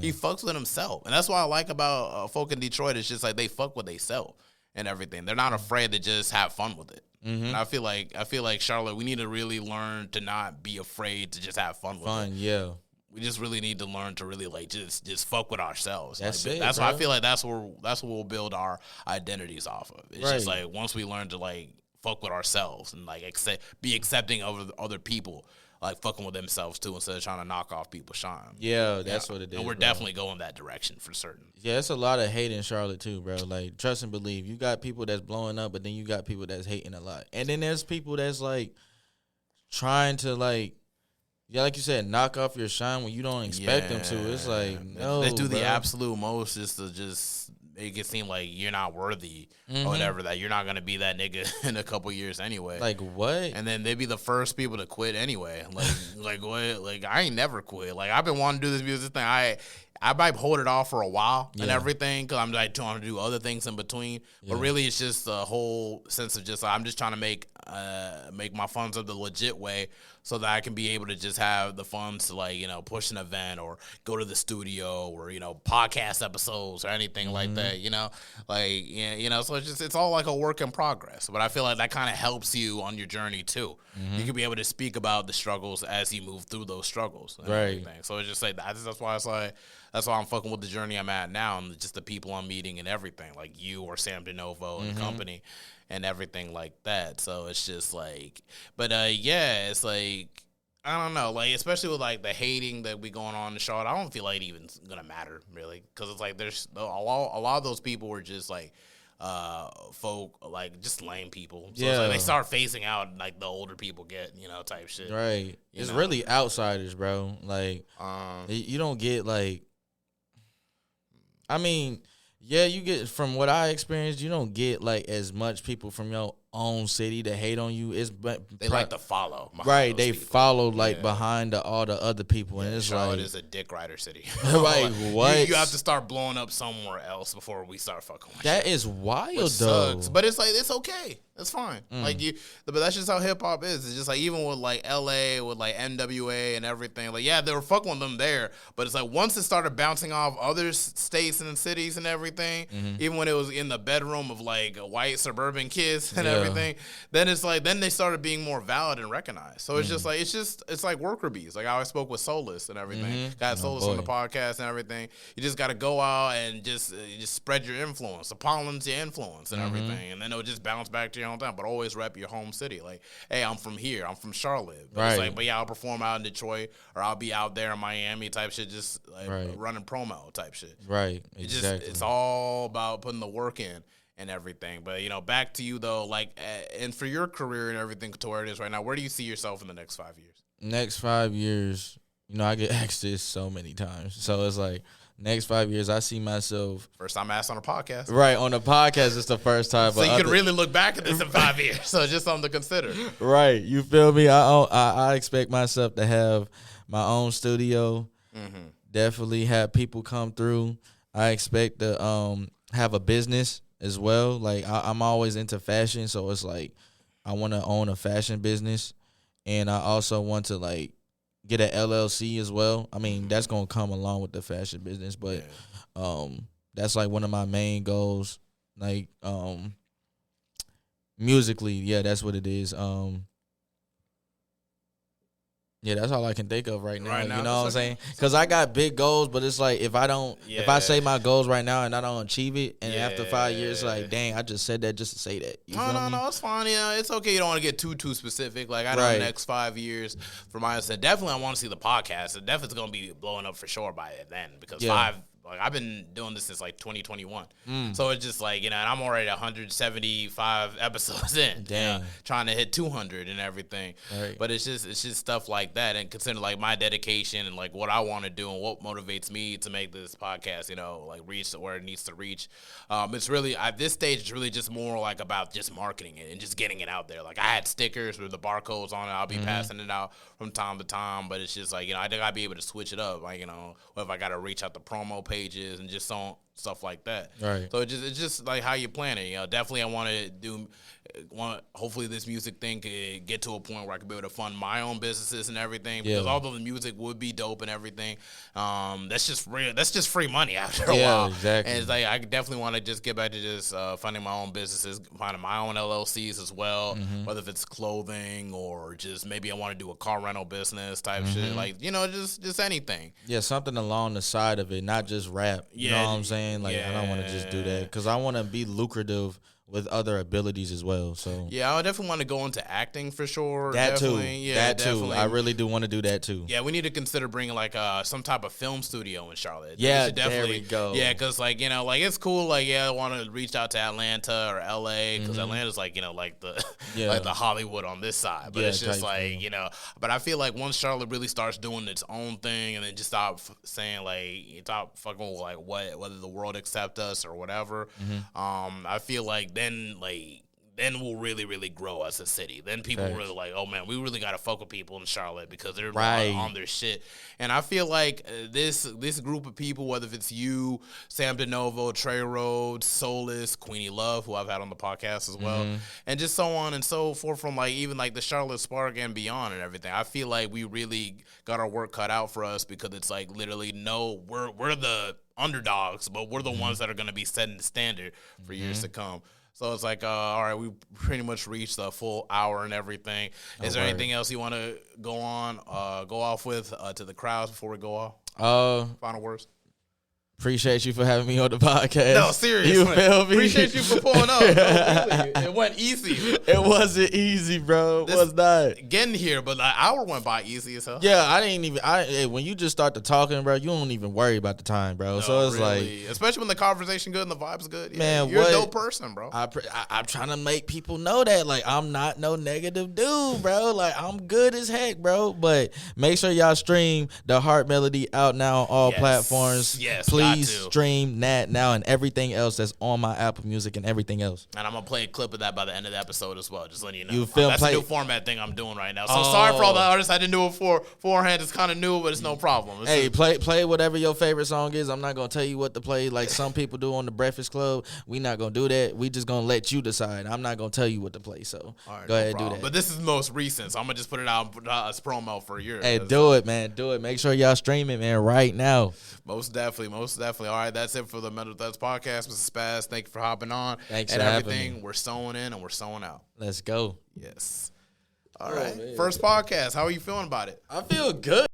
Speaker 1: he fucks with himself. And that's what I like about folk in Detroit. It's just like they fuck what they sell and everything. They're not afraid to just have fun with it. And I feel like Charlotte, we need to really learn to not be afraid to just have fun with it.
Speaker 2: Yeah.
Speaker 1: We just really need to learn to really like just fuck with ourselves.
Speaker 2: That's
Speaker 1: like,
Speaker 2: it.
Speaker 1: That's
Speaker 2: bro.
Speaker 1: why I feel like that's what we'll build our identities off of. It's just like once we learn to like fuck with ourselves and like be accepting of other people, like fucking with themselves too, instead of trying to knock off people's shine.
Speaker 2: Yeah, that's what it is.
Speaker 1: And we're definitely going that direction for certain.
Speaker 2: Yeah, it's a lot of hate in Charlotte too, bro. Like, trust and believe. You got people that's blowing up, but then you got people that's hating a lot. And then there's people that's like trying to like you said, knock off your shine when you don't expect them to. It's like, no,
Speaker 1: they do
Speaker 2: bro.
Speaker 1: the absolute most just to just make it seem like you're not worthy or whatever, that you're not going to be that nigga in a couple years anyway.
Speaker 2: Like, what?
Speaker 1: And then they be the first people to quit anyway. Like what? Like, I ain't never quit. Like, I've been wanting to do this music thing. I might hold it off for a while and everything because I'm like trying to do other things in between. But really, it's just a whole sense of just I'm just trying to make my funds up the legit way so that I can be able to just have the funds to like, you know, push an event or go to the studio or, you know, podcast episodes or anything like that, you know, like, you know, so it's all like a work in progress. But I feel like that kind of helps you on your journey too. You can be able to speak about the struggles as you move through those struggles. And everything. So it's just like, that's why it's like, that's why I'm fucking with the journey I'm at now and just the people I'm meeting and everything, like you or Sam Dinovo and company and everything like that. So it's just like, but yeah, it's like, I don't know, like especially with like the hating that we going on in Charlotte, I don't feel like it even gonna matter really, because it's like there's a lot of those people were just like folk, like just lame people. So it's like they start phasing out like the older people get, you know, type shit.
Speaker 2: Right. It's really outsiders, bro. Like you don't get like, I mean, yeah, you get, from what I experienced, you don't get like as much people from your own city to hate on you.
Speaker 1: They like to follow.
Speaker 2: Right, they follow like behind all the other people, and it's
Speaker 1: Charlotte
Speaker 2: like,
Speaker 1: is a dick rider city.
Speaker 2: Like, what?
Speaker 1: You have to start blowing up somewhere else before we start fucking with
Speaker 2: that
Speaker 1: shit.
Speaker 2: is wild,
Speaker 1: Which
Speaker 2: though.
Speaker 1: sucks. But it's like, it's okay. It's fine. Like but that's just how hip hop is. It's just like, even with like LA, with like NWA and everything, like, yeah, they were fucking with them there. But it's like, once it started bouncing off other states and cities and everything, even when it was in the bedroom of like white suburban kids and everything, then it's like, then they started being more valid and recognized. So it's just like, it's like worker bees. Like, I always spoke with Solus and everything. Got Solus on the podcast and everything. You just got to go out and just spread your influence, the pollen's your influence and everything. And then it'll just bounce back to your hometown, but always rep your home city. Like, hey, I'm from here. I'm from Charlotte. But it's like, but yeah, I'll perform out in Detroit or I'll be out there in Miami type shit, just like running promo type shit.
Speaker 2: Right. Exactly.
Speaker 1: It's all about putting the work in and everything. But, you know, back to you though, like, and for your career and everything to where it is right now, where do you see yourself in the next 5 years?
Speaker 2: Next 5 years, you know, I get asked this so many times. So it's like, next 5 years, I see myself.
Speaker 1: First time asked on a podcast.
Speaker 2: Right, on the podcast, it's the first time.
Speaker 1: So you can really look back at this in 5 years. So it's just something to consider.
Speaker 2: Right, you feel me? I expect myself to have my own studio. Definitely have people come through. I expect to have a business as well. Like, I'm always into fashion, so it's like I want to own a fashion business, and I also want to like get an LLC as well. I mean, that's gonna come along with the fashion business, but that's like one of my main goals. Like, musically, yeah, that's what it is. Yeah, that's all I can think of right now. You know what I'm saying? Because I got big goals, but it's like if I say my goals right now and I don't achieve it, and after 5 years, like, dang, I just said that just to say that.
Speaker 1: No, it's fine. Yeah, it's okay. You don't want to get too specific. Like, I know the next 5 years, for my sake, definitely I want to see the podcast. It definitely is going to be blowing up for sure by then because like I've been doing this since like 2021. So it's just like, and I'm already 175 episodes in.
Speaker 2: Damn.
Speaker 1: Trying to hit 200 and everything.
Speaker 2: Right.
Speaker 1: But it's just stuff like that, and consider like my dedication and like what I want to do and what motivates me to make this podcast, like reach where it needs to reach. It's really at this stage it's really just more like about just marketing it and just getting it out there. Like I had stickers with the barcodes on it. I'll be passing it out from time to time, but it's just like, I think I'd be able to switch it up. Like, what if I got to reach out the promo pages and just so stuff like that.
Speaker 2: Right.
Speaker 1: So it's just like how you plan it. Definitely I hopefully this music thing could get to a point where I could be able to fund my own businesses and everything. Because although the music would be dope and everything, that's just real. That's just free money after a while.
Speaker 2: Yeah, exactly.
Speaker 1: And it's like I definitely want to just get back to just funding my own businesses, finding my own LLCs as well. Whether if it's clothing or just maybe I want to do a car rental business type shit. Like just anything.
Speaker 2: Yeah, something along the side of it, not just rap. You know what I'm saying? Like I don't want to just do that because I want to be lucrative with other abilities as well. So
Speaker 1: yeah, I definitely want to go into acting for sure.
Speaker 2: That
Speaker 1: definitely.
Speaker 2: too.
Speaker 1: Yeah,
Speaker 2: that
Speaker 1: definitely.
Speaker 2: too. I really do want to do that too.
Speaker 1: Yeah, we need to consider bringing like some type of film studio in Charlotte.
Speaker 2: Yeah,
Speaker 1: there
Speaker 2: we go.
Speaker 1: Yeah, because like like it's cool. Like I want to reach out to Atlanta or LA because Atlanta's like like the like the Hollywood on this side. But it's just like But I feel like once Charlotte really starts doing its own thing and then just stop saying like stop fucking with like whether the world accept us or whatever. I feel like then we'll really, really grow as a city. Then people really like, oh, man, we really got to fuck with people in Charlotte because they're on their shit. And I feel like this group of people, whether if it's you, Sam Dinovo, Trey Rhodes, Solus, Queenie Love, who I've had on the podcast as well, and just so on and so forth from like even like the Charlotte Spark and beyond and everything. I feel like we really got our work cut out for us because it's like literally we're the underdogs, but we're the ones that are going to be setting the standard for years to come. So it's like, all right, we pretty much reached the full hour and everything. Is there anything else you want to go off with to the crowds before we go off? Final words.
Speaker 2: Appreciate you for having me on the podcast.
Speaker 1: No, seriously.
Speaker 2: You feel me?
Speaker 1: Appreciate you for pulling up. No, really. It went easy.
Speaker 2: It wasn't easy, bro. It was not.
Speaker 1: Getting here, but the hour went by easy as hell.
Speaker 2: Yeah, I didn't even. When you just start to talking, bro, you don't even worry about the time, bro.
Speaker 1: No,
Speaker 2: so it's
Speaker 1: really.
Speaker 2: like,
Speaker 1: especially when the conversation good and the vibe's good. Yeah,
Speaker 2: man,
Speaker 1: you're a dope person, bro.
Speaker 2: I'm trying to make people know that, like, I'm not no negative dude, bro. Like, I'm good as heck, bro. But make sure y'all stream the Heart Melody out now on all platforms.
Speaker 1: Yes,
Speaker 2: please stream that now and everything else that's on my Apple Music and everything else.
Speaker 1: And I'm gonna play a clip of that by the end of the episode as well. Just letting you know.
Speaker 2: You feel
Speaker 1: that's a new format thing I'm doing right now. So sorry for all the artists I didn't do it beforehand. It's kind of new, but it's no problem.
Speaker 2: Play whatever your favorite song is. I'm not gonna tell you what to play like some people do on the Breakfast Club. We not gonna do that. We just gonna let you decide. I'm not gonna tell you what to play. So go ahead and do that.
Speaker 1: But this is most recent, so I'm gonna just put it out as promo for yours.
Speaker 2: Hey, do it, man. Do it. Make sure y'all stream it, man, right now.
Speaker 1: Most definitely. All right, that's it for the Mental Thugs podcast. Mr. Spaz, thank you for hopping on.
Speaker 2: Thanks
Speaker 1: and
Speaker 2: for
Speaker 1: everything.
Speaker 2: having me.
Speaker 1: We're sewing in and we're sewing out.
Speaker 2: Let's go.
Speaker 1: Yes. All right. Man. First podcast. How are you feeling about it?
Speaker 2: I feel good.